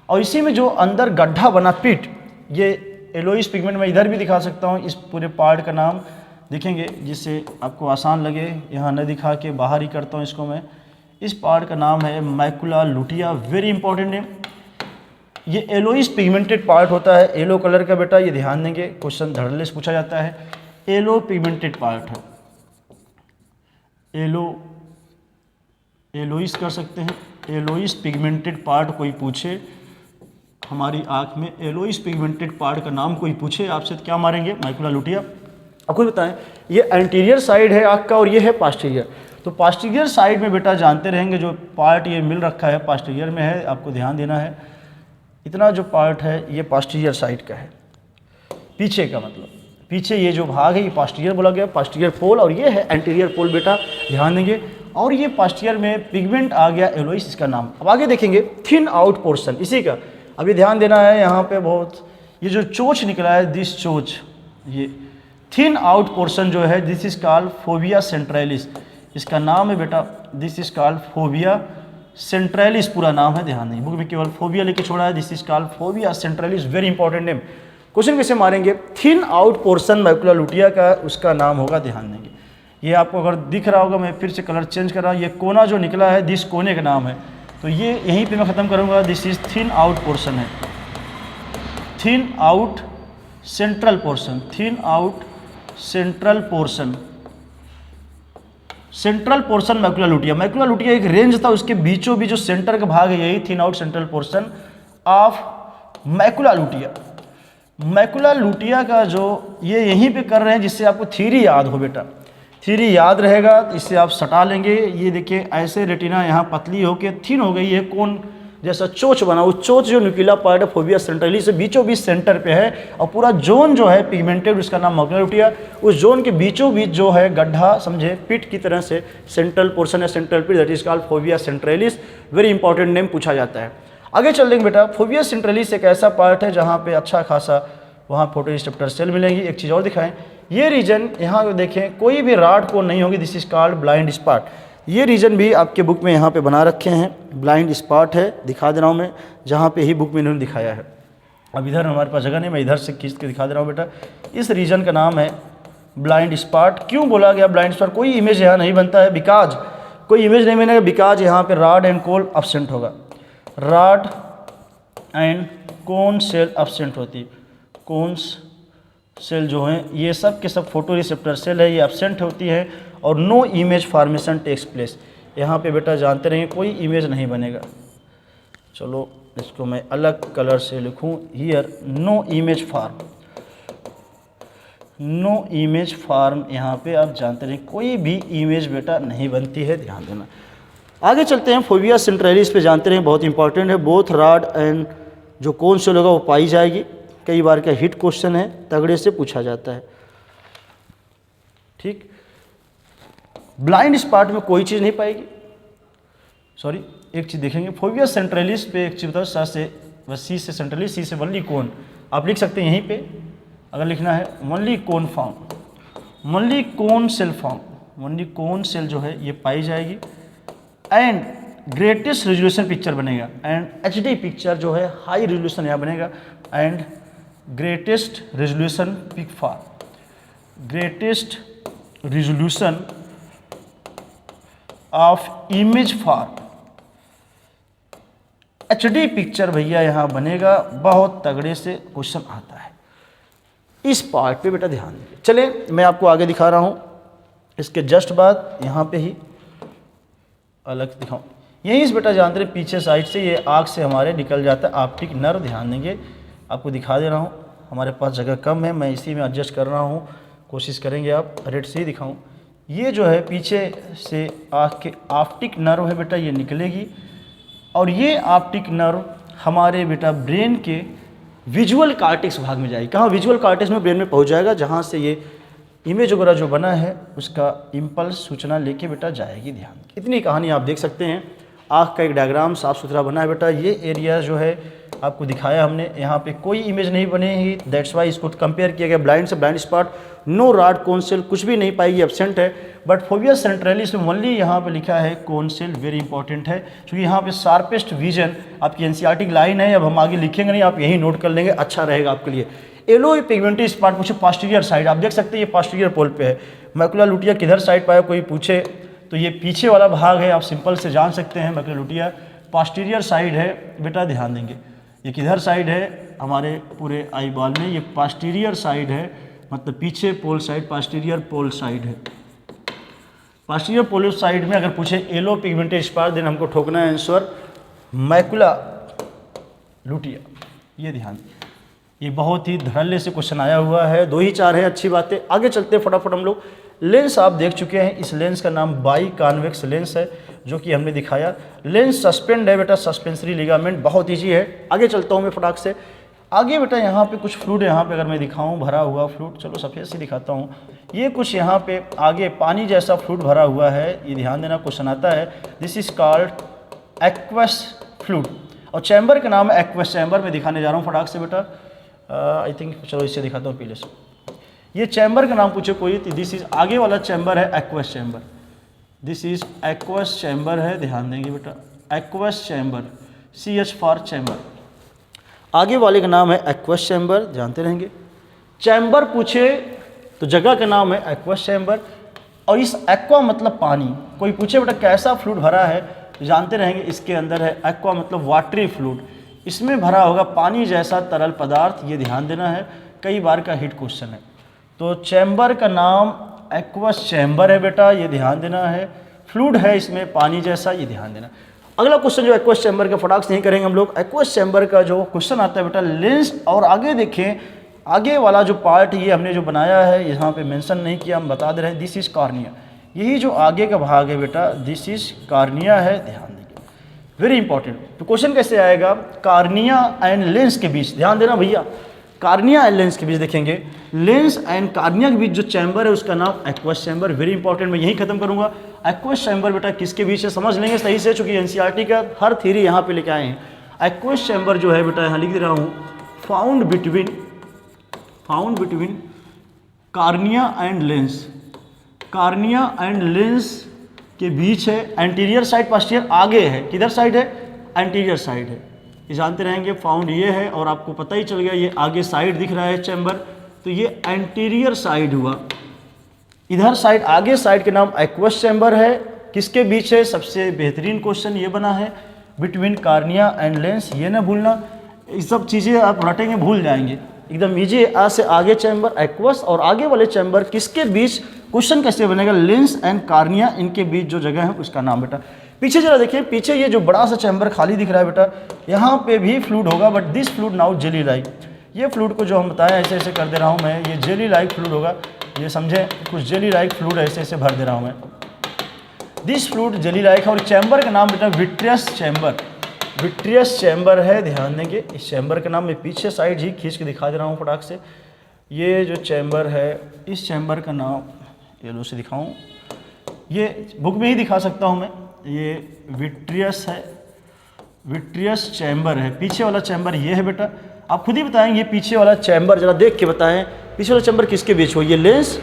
और इसी में जो अंदर गड्ढा बना पिट, ये येलोइश पिगमेंट मैं इधर भी दिखा सकता हूँ, इस पूरे पार्ट का नाम दिखेंगे जिससे आपको आसान लगे, यहाँ न दिखा के बाहर ही करता हूँ इसको मैं। इस पार्ट का नाम है मैकुला लुटिया, वेरी इंपॉर्टेंट नेम। ये येलोइश पिगमेंटेड पार्ट होता है, येलो कलर का बेटा, ये ध्यान देंगे, क्वेश्चन धड़ल्ले से पूछा जाता है। येलो पिगमेंटेड पार्ट है, येलोइश कर सकते हैं, येलोइश पिगमेंटेड पार्ट कोई पूछे हमारी आँख में, येलोइश पिगमेंटेड पार्ट का नाम कोई पूछे आपसे तो क्या मारेंगे, मैकुला लुटिया। आपको बताएं, ये एंटीरियर साइड है आँख का और ये है पास्टीरियर। तो पास्टीरियर साइड में बेटा जानते रहेंगे, जो पार्ट ये मिल रखा है पास्टीरियर में है, आपको ध्यान देना है, इतना जो पार्ट है ये पास्टीरियर साइड का है, पीछे का मतलब पीछे ये जो भाग है ये पास्टीरियर बोला गया, पास्टीरियर पोल, और ये है एंटीरियर पोल बेटा, ध्यान देंगे। और ये पास्टीरियर में पिगमेंट आ गया येलोइश, इसका नाम। अब आगे देखेंगे थिन आउट पोर्शन इसी का, अभी ध्यान देना है यहाँ पे बहुत, ये जो चोच निकला है, दिस चोच, ये थिन आउट पोर्शन जो है, दिस इज कॉल्ड फोबिया सेंट्रैलिस, इसका नाम है बेटा, दिस इज कॉल्ड फोबिया सेंट्रैलिस, पूरा नाम है, ध्यान नहीं, बुक में केवल फोबिया लेके छोड़ा है, this is called fovea centralis, very important name. Question कैसे मारेंगे, thin out portion macula lutea का उसका नाम होगा, ध्यान देंगे। ये आपको अगर दिख रहा होगा, मैं फिर से कलर चेंज कर रहा हूँ, ये कोना जो निकला है, दिस कोने का नाम है, तो ये यहीं पे मैं ख़त्म करूँगा, this is thin out portion है, thin out central portion, thin out central portion, central portion macula lutea. Macula lutea एक रेंज था, उसके बीचों बीच जो सेंटर का भाग है यही thin out central portion of macula lutea. Macula lutea का जो ये यहीं पे कर रहे हैं, जिससे आपको थ्योरी याद हो बेटा, थ्योरी याद रहेगा तो इससे आप सटा लेंगे। ये देखिए ऐसे रेटिना यहाँ पतली होके थिन हो गई है, कौन जैसा चोच बना, वो चोच जो न्यूक्लियर पार्ट है फोबिया सेंट्रली से बीचों बीच सेंटर पे है, और पूरा जोन जो है पिगमेंटेड, उसका नाम मैकुला लुटिया। उस जोन के बीचों बीच जो है गड्ढा, समझे, पिट की तरह से सेंट्रल पोर्शन है, central pit, that is called fovea centralis, very important name पूछा जाता है। आगे चल देंगे बेटा, फोबिया सेंट्रलिस एक ऐसा पार्ट है जहाँ पे अच्छा खासा वहाँ फोटोरिसेप्टर सेल मिलेंगी। एक चीज़ और दिखाएं, ये रीजन यहाँ देखें, कोई भी राड कोन नहीं होगी, this is called blind spot. ये रीजन भी आपके बुक में यहाँ पे बना रखे हैं, ब्लाइंड स्पॉट है, दिखा दे रहा हूँ मैं, जहाँ पे ही बुक में इन्होंने दिखाया है। अब इधर हमारे पास जगह नहीं, मैं इधर से खींच के दिखा दे रहा हूँ बेटा। इस रीजन का नाम है ब्लाइंड स्पॉट। क्यों बोला गया ब्लाइंड स्पॉट? कोई इमेज यहाँ नहीं बनता है, बिकॉज कोई इमेज नहीं बनेगा, बिकॉज यहाँ पे रॉड एंड कोन एब्सेंट होगा, rod and cone cell absent होती, कोन्स सेल जो हैं ये सब के सब फोटो रिसेप्टर सेल है, ये एब्सेंट होती है, और no image formation takes place. यहाँ पे बेटा जानते रहेंगे कोई इमेज नहीं बनेगा। चलो इसको मैं अलग कलर से लिखूँ, here no image form, no image form, यहाँ पे आप जानते रहें कोई भी इमेज बेटा नहीं बनती है, ध्यान देना। आगे चलते हैं, फोबिया सेंट्रलिस पे जानते रहें, बहुत इंपॉर्टेंट है, बोथ रॉड एंड जो कौन से होगा वो पाई जाएगी। कई बार का हिट क्वेश्चन है, तगड़े से पूछा जाता है, ठीक। ब्लाइंड स्पॉट में कोई चीज़ नहीं पाएगी, सॉरी एक चीज़ देखेंगे, फोबिया सेंट्रलिस पे एक चीज़ बताओ, सी से सेंट्रलिस, सी से वनली कोन, आप लिख सकते हैं यहीं पे अगर लिखना है, वनली कोन फॉर्म, वनली कोन सेल फॉर्म, वनली कोन सेल जो है ये पाई जाएगी, एंड ग्रेटेस्ट रेजोल्यूशन पिक्चर बनेगा, एंड HD पिक्चर जो है हाई रेजोल्यूशन यहाँ बनेगा, and greatest resolution pic form, greatest resolution of image form, HD picture भैया यहाँ बनेगा, बहुत तगड़े से क्वेश्चन आता है इस पार्ट पे बेटा, ध्यान दीजिए। चले मैं आपको आगे दिखा रहा हूँ, इसके जस्ट बाद यहाँ पे ही अलग दिखाऊँ, यहीं से बेटा जानते रहे पीछे साइड से ये आँख से हमारे निकल जाता है ऑप्टिक नर्व, ध्यान देंगे, आपको दिखा दे रहा हूँ, हमारे पास जगह कम है, मैं इसी में एडजस्ट कर रहा हूँ, कोशिश करेंगे आप रेड से ही दिखाऊँ। ये जो है पीछे से आँख के ऑप्टिक नर्व है बेटा, ये निकलेगी, और ये ऑप्टिक नर्व हमारे बेटा ब्रेन के विजुअल कॉर्टेक्स भाग में जाएगी। कहाँ? विजुअल कॉर्टेक्स में ब्रेन में पहुंच जाएगा, जहाँ से ये इमेज वगैरह जो बना है उसका इम्पल्स सूचना लेके बेटा जाएगी। ध्यान, इतनी कहानी आप देख सकते हैं। आँख का एक डायग्राम साफ सुथरा बना है बेटा। ये एरिया जो है आपको दिखाया हमने, यहाँ पे कोई इमेज नहीं बनेगी, दैट्स वाई इसको कंपेयर किया गया ब्लाइंड से। Blind spot, no rod, cone cell कुछ भी नहीं पाएगी, एब्सेंट है। बट फोविया सेंट्रलिस में ओनली यहाँ पे लिखा है कोन सेल, वेरी इंपॉर्टेंट है, क्योंकि यहाँ पे शार्पेस्ट विजन आपकी एनसीईआरटी लाइन है। अब हम आगे लिखेंगे नहीं, आप यही नोट कर लेंगे, अच्छा रहेगा आपके लिए। येलो पिगमेंटरी स्पॉट पूछे पास्टीरियर साइड, आप देख सकते हैं ये पास्टीरियर पोल पे है। मैकुला लुटिया किधर साइड पाया कोई पूछे तो ये पीछे वाला भाग है, आप सिंपल से जान सकते हैं। मैकुला लुटिया पास्टीरियर साइड है बेटा, ध्यान देंगे। ये किधर साइड है? हमारे पूरे आई बॉल में ये पास्टीरियर साइड है, मतलब पीछे पोल साइड, पास्टीरियर पोल साइड है। पास्टीरियर पोल साइड में अगर पूछे येलो पिगमेंटेड स्पॉट, देन हमको ठोकना है आंसर मैकुला लुटिया। ये ध्यान, ये बहुत ही धड़ल्ले से क्वेश्चन आया हुआ है। 2 ही 4 है, अच्छी बात है। आगे चलते हैं फटाफट हम लोग। लेंस आप देख चुके हैं, इस लेंस का नाम बाई कॉन्वेक्स लेंस है, जो कि हमने दिखाया। लेंस सस्पेंड है बेटा, सस्पेंसरी लिगामेंट, बहुत ईजी है। आगे चलता हूँ मैं फटाक से। आगे बेटा यहाँ पे कुछ फ्लूइड, यहाँ पे अगर मैं दिखाऊँ भरा हुआ फ्लूइड, चलो सफ़ेद से दिखाता हूँ। ये कुछ यहाँ पे आगे पानी जैसा फ्लूइड भरा हुआ है, ये ध्यान देना, क्वेश्चन आता है। This is called aqueous fluid, और चैम्बर का नाम है एक्वस चैम्बर। मैं दिखाने जा रहा हूँ फटाक से बेटा, आई थिंक, चलो इससे दिखाता हूँ पीले से। ये चैम्बर का नाम पूछे कोई, दिस इज आगे वाला चैम्बर है aqueous chamber, this is aqueous chamber है, ध्यान देंगे बेटा, aqueous chamber, CH for chamber. आगे वाले का नाम है एक्वस चैम्बर, जानते रहेंगे। चैम्बर पूछे तो जगह का नाम है एक्वस चैम्बर, और इस एक्वा मतलब पानी। कोई पूछे बेटा कैसा फ्लूइड भरा है, जानते रहेंगे इसके अंदर है एक्वा मतलब वाटरी फ्लूइड, इसमें भरा होगा पानी जैसा तरल पदार्थ, ये ध्यान देना है, कई बार का हिट क्वेश्चन है। तो चैम्बर का नाम एक्वस चैम्बर है बेटा, ये ध्यान देना है। फ्लूइड है इसमें पानी जैसा, ये ध्यान देना। अगला क्वेश्चन जो एक्वस चैम्बर का फटाक से नहीं करेंगे हम लोग। एक्वस चैम्बर का जो क्वेश्चन आता है बेटा, लेंस, और आगे देखें, आगे वाला जो पार्ट ये हमने जो बनाया है, यहाँ पे मेंशन नहीं किया, हम बता दे रहे हैं, दिस इज कॉर्निया। यही जो आगे का भाग है बेटा, दिस इज कॉर्निया है, ध्यान देंगे, वेरी इंपॉर्टेंट। तो क्वेश्चन कैसे आएगा? कॉर्निया एंड लेंस के बीच, ध्यान देना भैया, कॉर्निया एंड लेंस के बीच देखेंगे। लेंस एंड कॉर्निया के बीच जो चैम्बर है उसका नाम एक्वस चैम्बर, वेरी इंपॉर्टेंट। मैं यही खत्म करूंगा। एक्वस चैम्बर बेटा किसके बीच है, समझ लेंगे सही से, चूंकि एनसीईआरटी का हर थ्योरी यहाँ पे लेके आए हैं। एक्वस चैम्बर जो है बेटा, यहाँ लिख दे रहा हूँ, found between cornea and lens, cornea and lens के बीच है। एंटीरियर साइड, पास्टीरियर आगे है, किधर साइड है? एंटीरियर साइड है, ये जानते रहेंगे। फाउंड ये है, और आपको पता ही चल गया ये आगे साइड दिख रहा है चैम्बर, तो ये एंटीरियर साइड हुआ। इधर साइड, आगे साइड के नाम एक्वस चैम्बर है। किसके बीच है? सबसे बेहतरीन क्वेश्चन ये बना है, बिटवीन कॉर्निया एंड लेंस, ये ना भूलना। ये सब चीज़ें आप रटेंगे भूल जाएंगे, एकदम ईजी। आज से आगे चैम्बर एक्वस, और आगे वाले चैम्बर किसके बीच, क्वेश्चन कैसे बनेगा? लेंस एंड कॉर्निया, इनके बीच जो जगह है उसका नाम बेटा। पीछे जरा देखिए, पीछे ये जो बड़ा सा चैम्बर खाली दिख रहा है बेटा, यहाँ पे भी फ्लूइड होगा, but this fluid now jelly like. ये फ्लूइड को जो हम बताएं, ऐसे ऐसे कर दे रहा हूँ मैं, ये जेली लाइक फ्लूइड होगा, ये समझे, कुछ जेली लाइक फ्लूइड ऐसे ऐसे भर दे रहा हूँ मैं। दिस फ्लूइड जेली लाइक है, और चैम्बर का नाम बेटा विट्रियस चैम्बर, विट्रियस चैम्बर है, ध्यान देंगे। इस चैम्बर का नाम मैं पीछे साइड ही खींच के दिखा दे रहा हूँ फटाक से। ये जो चैम्बर है, इस चैम्बर का नाम येलो से दिखाऊँ, ये बुक में ही दिखा सकता हूँ मैं, ये विट्रियस है, विट्रियस चैम्बर है। पीछे वाला चैम्बर ये है बेटा, आप खुद ही बताएंगे पीछे वाला चैम्बर, जरा देख के बताएं पीछे वाला चैम्बर किसके बीच हो? ये लेंस,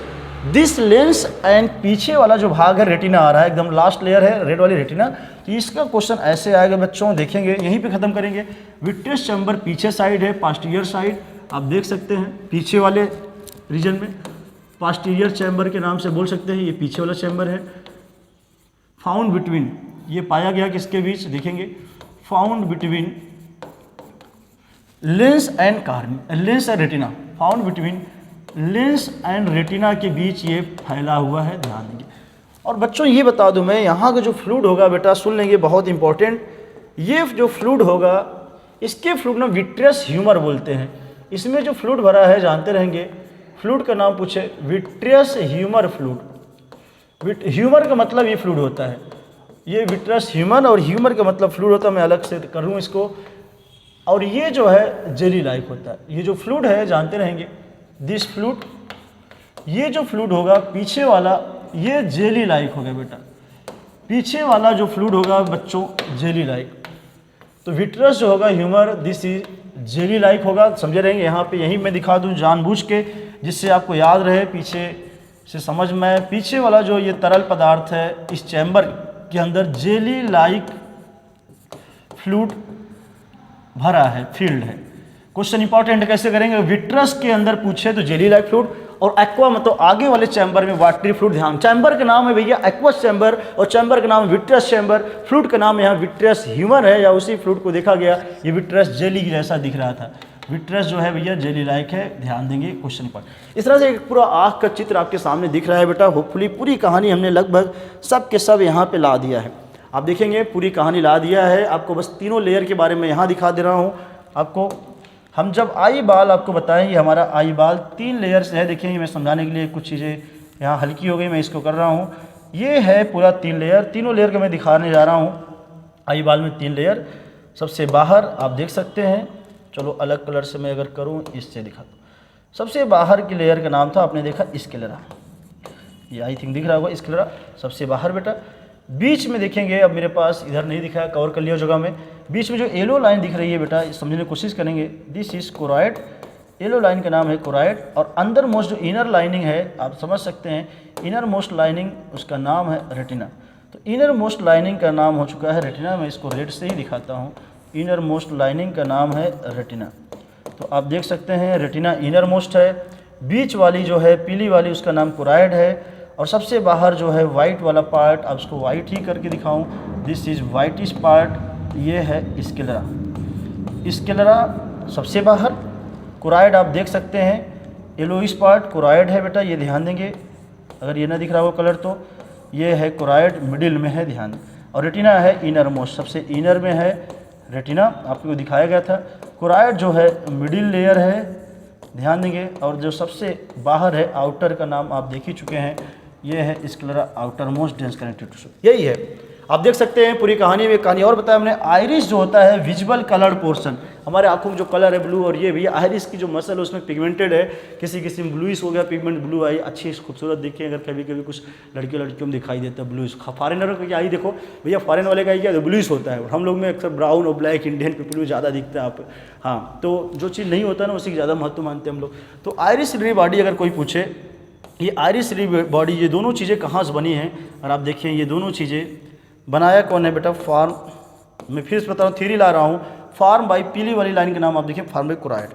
दिस लेंस एंड पीछे वाला जो भाग है रेटिना आ रहा है, एकदम लास्ट लेयर है रेड वाली रेटिना। तो इसका क्वेश्चन ऐसे आएगा बच्चों, देखेंगे यहीं पे खत्म करेंगे। विट्रियस चैम्बर पीछे साइड है, पास्टीरियर साइड आप देख सकते हैं, पीछे वाले रीजन में पास्टीरियर चैम्बर के नाम से बोल सकते हैं, ये पीछे वाला चैम्बर है। फाउंड बिटवीन, ये पाया गया किसके बीच, देखेंगे, found between lens and cornea, lens and retina, found between lens and retina के बीच ये फैला हुआ है, ध्यान देंगे। और बच्चों ये बता दूं मैं, यहाँ का जो फ्लूइड होगा बेटा, सुन लेंगे, बहुत इंपॉर्टेंट, ये जो फ्लूइड होगा, इसके फ्लूइड ना विट्रियस ह्यूमर बोलते हैं। इसमें जो फ्लूइड भरा है, जानते रहेंगे, फ्लूइड का नाम पूछे, विट्रियस ह्यूमर फ्लूइड। ह्यूमर का मतलब ये फ्लूइड होता है, ये विट्रियस ह्यूमर, और ह्यूमर का मतलब फ्लूइड होता है। मैं अलग से करूँ इसको, और ये जो है जेली लाइक होता है। ये जो फ्लूइड है जानते रहेंगे, दिस फ्लूइड, ये जो फ्लूइड होगा पीछे वाला ये जेली लाइक हो गया बेटा, पीछे वाला जो फ्लूइड होगा बच्चों जेली लाइक। तो विट्रस जो होगा humour this is jelly like होगा, समझे रहेंगे। यहाँ पे यही मैं दिखा दूँ जानबूझ के जिससे आपको याद रहे पीछे से समझ में। पीछे वाला जो ये तरल पदार्थ है इस चैम्बर के अंदर जेली लाइक फ्लूइड भरा है, फील्ड है। क्वेश्चन इंपॉर्टेंट कैसे करेंगे, विट्रस के अंदर पूछे तो जेली लाइक फ्लूइड, और एक्वा मतलब आगे वाले चैम्बर में वाटरी फ्लूइड। ध्यान, चैम्बर का नाम है भैया एक्वस चैम्बर और चैम्बर का नाम है विट्रस चैम्बर। फ्लूइड का नाम यहाँ विट्रस ह्यूमर है, या उसी फ्लूइड को देखा गया, ये विट्रस जेली जैसा दिख रहा था। विट्रस जो है भैया जेली लाइक है, ध्यान देंगे क्वेश्चन पर। इस तरह से एक पूरा आँख का चित्र आपके सामने दिख रहा है बेटा। होपफुली पूरी कहानी हमने लगभग सब के सब यहाँ पे ला दिया है। आप देखेंगे पूरी कहानी ला दिया है आपको, बस तीनों लेयर के बारे में यहाँ दिखा दे रहा हूँ आपको। हम जब आई बाल आपको बताएं, ये हमारा आई बाल 3 लेयर से है। देखिए मैं समझाने के लिए कुछ चीज़ें यहाँ हल्की हो गई, मैं इसको कर रहा हूँ। ये है पूरा 3 लेयर, तीनों लेयर का मैं दिखाने जा रहा हूँ। आई बाल में 3 लेयर, सबसे बाहर आप देख सकते हैं, चलो अलग कलर से मैं अगर करूँ इससे दिखा दूँ। सबसे बाहर की लेयर का नाम था, आपने देखा स्क्लेरा, ये आई थिंक दिख रहा होगा स्क्लेरा सबसे बाहर बेटा। बीच में देखेंगे, अब मेरे पास इधर नहीं दिखा, कवर कर लिया जगह में। बीच में जो येलो लाइन दिख रही है बेटा, समझने की कोशिश करेंगे, this is choroid, yellow line का नाम है कोराइड। और अंदर मोस्ट जो इनर लाइनिंग है आप समझ सकते हैं, इनर मोस्ट लाइनिंग उसका नाम है रेटिना। तो इनर मोस्ट लाइनिंग का नाम हो चुका है रेटिना, मैं इसको रेड से ही दिखाता हूँ। इनर मोस्ट लाइनिंग का नाम है रेटिना। तो आप देख सकते हैं रेटिना इनर मोस्ट है, बीच वाली जो है पीली वाली उसका नाम कोराइड है, और सबसे बाहर जो है वाइट वाला पार्ट, आप उसको वाइट ही करके दिखाऊं, दिस इज वाइटिश पार्ट, ये है स्क्लेरा। स्क्लेरा सबसे बाहर, कोराइड आप देख सकते हैं येलोइश पार्ट कोराइड है बेटा, ये ध्यान देंगे। अगर ये ना दिख रहा हो कलर तो ये है कोराइड, मिडिल में है, ध्यान। और रेटिना है इनर मोस्ट, सबसे इनर में है रेटिना, आपको दिखाया गया था। कोराइड जो है मिडिल लेयर है, ध्यान देंगे। और जो सबसे बाहर है आउटर का नाम आप देख ही चुके हैं, ये है sclera outer most dense connective tissue, यही है। आप देख सकते हैं पूरी कहानी में कहानी और बताया हमने। आइरिस जो होता है विजुअल कलर्ड पोर्शन, हमारे आंखों में जो कलर है ब्लू, और ये भी आइरिस की जो मसल है उसमें पिगमेंटेड है, किसी किसी में ब्लूइश हो गया, पिगमेंट ब्लू आई, अच्छी खूबसूरत दिखे। अगर कभी कभी कुछ लड़कियों में दिखाई देता है ब्लूइश, फॉरेनर का आई देखो भैया, फॉरेन वाले का ही क्या ब्लूइश होता है, हम लोग में अक्सर ब्राउन और ब्लैक, इंडियन पे ब्लू ज़्यादा दिखता है। आप हाँ, तो जो चीज़ नहीं होता ना उसी की ज़्यादा महत्व मानते हैं हम लोग। तो आइरिस री बॉडी अगर कोई पूछे, ये आइरिस री बॉडी, ये दोनों चीज़ें कहाँ से बनी हैं, और आप देखिए ये दोनों चीज़ें बनाया कौन है बेटा, फार्म, मैं फिर से बता रहा हूँ, थ्योरी ला रहा हूँ। फार्म बाई पीली वाली लाइन का नाम आप देखिए, फार्म बाई कोराइड,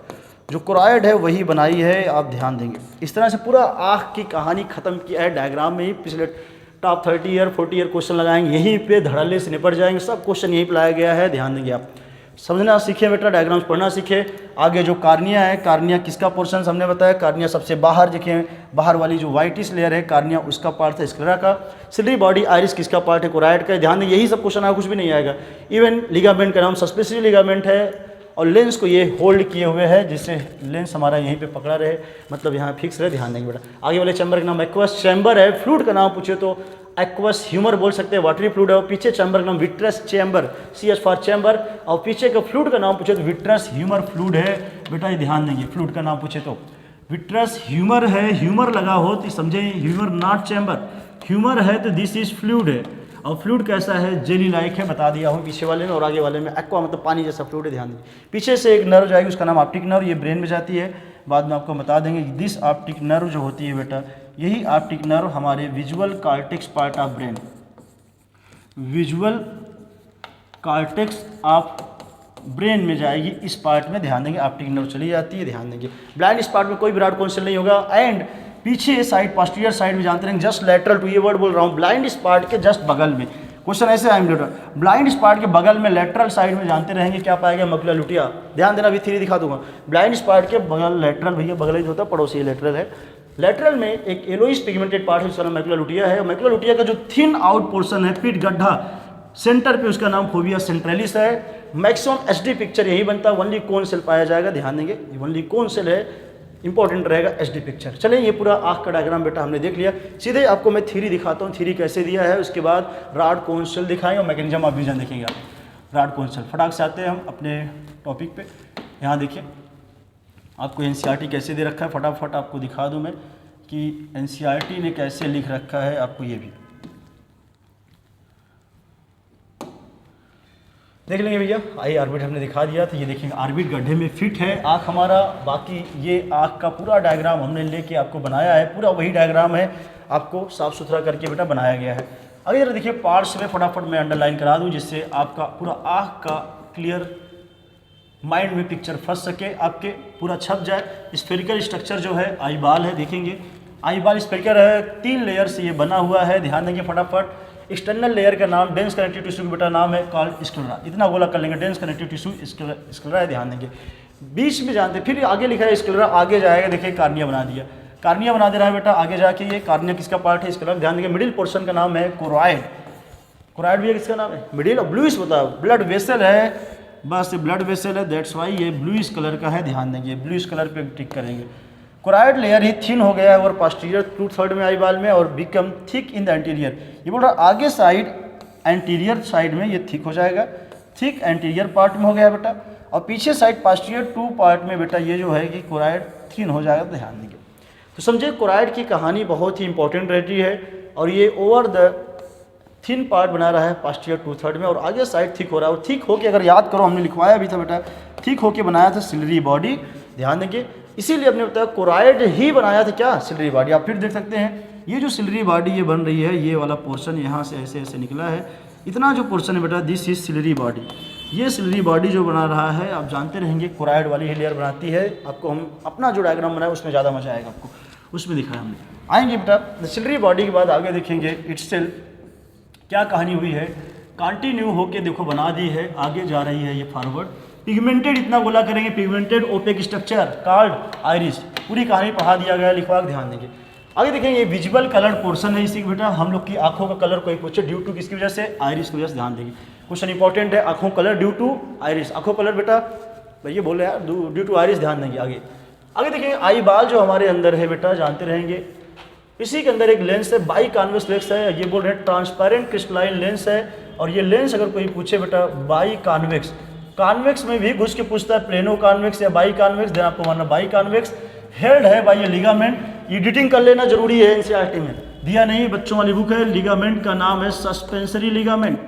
जो कोराइड है वही बनाई है, आप ध्यान देंगे। इस तरह से पूरा आँख की कहानी खत्म किया है डायग्राम में ही। पिछले टॉप 30 ईयर 40 ईयर क्वेश्चन लगाएंगे यहीं पे, धड़ल्ले से निपट जाएंगे, सब क्वेश्चन यहीं पर लाया गया है, ध्यान देंगे। आप समझना सीखे बेटा, डायग्राम्स पढ़ना सीखे। आगे जो कार्निया है, कार्निया किसका पोर्शन हमने बताया, कार्निया सबसे बाहर देखिए, बाहर वाली जो वाइटिश लेयर है कार्निया उसका पार्ट है स्क्लेरा का। सिली बॉडी आइरिस किसका पार्ट है, कोराइड का, ध्यान दें। यही सब क्वेश्चन आया, कुछ भी नहीं आएगा। इवन लिगामेंट का नाम सस्पेंसिव लिगामेंट है, और लेंस को ये होल्ड किए हुए है, जिससे लेंस हमारा यहीं पे पकड़ा रहे, मतलब यहाँ फिक्स रहे, ध्यान देंगे बेटा। आगे वाले चैम्बर का नाम एक्वस चैम्बर है। फ्लूइड का नाम पूछे तो एक्वस ह्यूमर बोल सकते हैं, वाटरी फ्लूइड है। और पीछे चैम्बर का नाम vitreous chamber, CH for chamber. और पीछे का फ्लूइड का नाम पूछे तो विट्रस ह्यूमर फ्लूइड है बेटा, ये ध्यान देंगे। फ्लूइड का नाम पूछे तो विट्रस ह्यूमर है, ह्यूमर लगा हो तो समझे ह्यूमर नॉट चैम्बर, ह्यूमर है तो दिस इज फ्लूइड है। और फ्लूइड कैसा है, जेली लाइक है, बता दिया हूँ पीछे वाले में। और आगे वाले में एक्वा मतलब पानी जैसा फ्लूइड है, ध्यान देंगे। पीछे से एक नर्व जाएगी, उसका नाम ऑप्टिक नर्व, ये ब्रेन में जाती है, बाद में आपको बता देंगे। दिस ऑप्टिक नर्व जो होती है बेटा, यही ऑप्टिक नर्व हमारे visual cortex part of brain, visual cortex of brain में जाएगी, इस पार्ट में ध्यान देंगे। ऑप्टिक नर्व चली जाती है, ध्यान देंगे। ब्लाइंड स्पॉट में कोई विराट कौन नहीं होगा। एंड पीछे साइड, पोस्टीरियर साइड में जानते हैं, जस्ट लेटरल टू, ये वर्ड बोल रहा हूँ, ब्लाइंड स्पॉट के जस्ट बगल में। क्वेश्चन ऐसे आएंगे, ब्लाइंड स्पॉट के बगल में लेटरल साइड में जानते रहेंगे क्या पाएगा, मैकुला लुटिया। ध्यान देना, अभी थ्योरी दिखा दूंगा। ब्लाइंड स्पॉट के बगल लेटरल, भैया बगल जो होता है पड़ोसी लेटरल है, लेटरल में एक येलोइश पिगमेंटेड पार्ट है, उसका नाम मैकुला लुटिया है। मैकुला लुटिया का जो थिन आउट पोर्शन है, पीठ गड्ढा सेंटर पे, उसका नाम फोविया सेंट्रलिस है। मैक्सिमम HD पिक्चर यही बनता है, ओनली कोन सेल पाया जाएगा, ध्यान देंगे। ओनली कोन सेल है, इंपॉर्टेंट रहेगा HD पिक्चर। चलें, ये पूरा आँख का डायग्राम बेटा हमने देख लिया। सीधे आपको मैं थ्योरी दिखाता हूँ, थ्योरी कैसे दिया है, उसके बाद रॉड कोन सेल दिखाएंगे और मैकेनिज्म ऑफ विजन देखेंगे आप। Broad cone cell. फटाक से आते हैं हम अपने टॉपिक पे। यहाँ देखिए आपको एनसीईआरटी कैसे दे रखा है, फटाफट आपको दिखा दूँ मैं कि एनसीईआरटी ने कैसे लिख रखा है आपको। ये भी देख लेंगे भैया। आई ऑर्बिट हमने दिखा दिया, तो ये देखेंगे ऑर्बिट गड्ढे में फिट है आँख हमारा। बाकी ये आँख का पूरा डायग्राम हमने लेके आपको बनाया है, पूरा वही डायग्राम है, आपको साफ़ सुथरा करके बेटा बनाया गया है। अगर जरा देखिए पार्ट्स में फटाफट मैं अंडरलाइन करा दूं, जिससे आपका पूरा आँख का क्लियर माइंड में पिक्चर फंस सके, आपके पूरा छप जाए। स्फेरिकल स्ट्रक्चर जो है आई बाल है, देखेंगे आई बाल स्फेरिकल है, 3 लेयर से ये बना हुआ है। ध्यान देंगे फटाफट। एक्सटर्नल लेयर का नाम डेंस कनेक्टिव टिश्यू का बेटा नाम है कॉल्ड स्क्लेरा। इतना गोला कर लेंगे, डेंस कनेक्टिव टिश्यू स्क्लेरा है। ध्यान देंगे बीच में जानते, फिर आगे लिखा है स्क्लेरा, आगे जाएगा देखिए कार्निया बना दिया, कार्निया बना दे रहा है बेटा। आगे जाके ये कार्निया किसका पार्ट है स्क्लेरा। ध्यान देंगे मिडिल पोर्शन का नाम है कोरॉइड। कोरॉइड भी किसका नाम है मिडिल, और ब्लूइश होता है, ब्लड वेसल है, बस ब्लड वेसल है, दैट्स वाई ये ब्लूइश कलर का है। ध्यान देंगे ब्लूइश कलर पे टिक करेंगे। कोरॉइड लेयर ही थिन हो गया है और पास्टीरियर 2/3 में आई बाल में, और become thick in the anterior. ये बोल रहा आगे साइड एंटीरियर साइड में ये थिक हो जाएगा, थिक एंटीरियर पार्ट में हो गया बेटा, और पीछे साइड पास्टीरियर 2 पार्ट में बेटा ये जो है कि कोरॉइड थिन हो जाएगा। ध्यान देंगे तो समझे कोरॉइड की कहानी बहुत ही इंपॉर्टेंट रहती है, और ये ओवर द थिन पार्ट बना रहा है पास्टीरियर 2/3 में, और आगे साइड थिक हो रहा है। और थिक होके अगर याद करो हमने लिखवाया भी था बेटा, थिक होके बनाया था सिलरी बॉडी। ध्यान देंगे इसीलिए हमने बताया कोरॉइड ही बनाया था क्या सिलरी बॉडी। आप फिर देख सकते हैं ये जो सिलरी बॉडी ये बन रही है, ये वाला पोर्शन यहाँ से ऐसे ऐसे निकला है, इतना जो पोर्शन है बेटा दिस इज सिलरी बॉडी। ये सिलरी बॉडी जो बना रहा है आप जानते रहेंगे कोरॉइड वाली ही लेयर बनाती है। आपको हम अपना जो डायग्राम बनाया उसमें ज़्यादा मजा आएगा, आपको उसमें दिखाया हमने। आएंगे बेटा सिलरी बॉडी के बाद आगे देखेंगे इटसेल्फ क्या कहानी हुई है। कंटिन्यू होके देखो बना दी है, आगे जा रही है ये फॉरवर्ड। पिगमेंटेड इतना गोला करेंगे, pigmented opaque structure called iris. पूरी कहानी पढ़ा दिया गया, लिखवा ध्यान देंगे। आगे देखेंगे ये विजुअल कलर पोर्शन है इसी बेटा। हम लोग की आंखों का कलर कोई पूछे ड्यू टू किसकी वजह से, आइरिस की वजह से। ध्यान देंगे क्वेश्चन इंपॉर्टेंट है, आंखों कलर ड्यू टू आइरिस। आंखों कलर बेटा भैया बोले यार ड्यू टू आइरिस। ध्यान देंगे आगे। आगे देखेंगे आई बाल जो हमारे अंदर है बेटा जानते रहेंगे, इसी के अंदर एक लेंस है, बाई कॉन्वेक्स लेंस है। ये बोल रहे हैं ट्रांसपेरेंट क्रिस्टलाइन लेंस है, और ये लेंस अगर कोई पूछे बेटा बाई कॉन्वेक्स, कॉन्वेक्स में भी घुस के पूछता है प्लेनो कॉन्वेक्स या बाई कॉन्वेक्स, देन आपको मानना बाई कॉन्वेक्स। हेल्ड है बाई ये लिगामेंट। एडिटिंग कर लेना जरूरी है, एनसीईआरटी में दिया नहीं, बच्चों वाली बुक है। लिगामेंट का नाम है सस्पेंसरी लिगामेंट।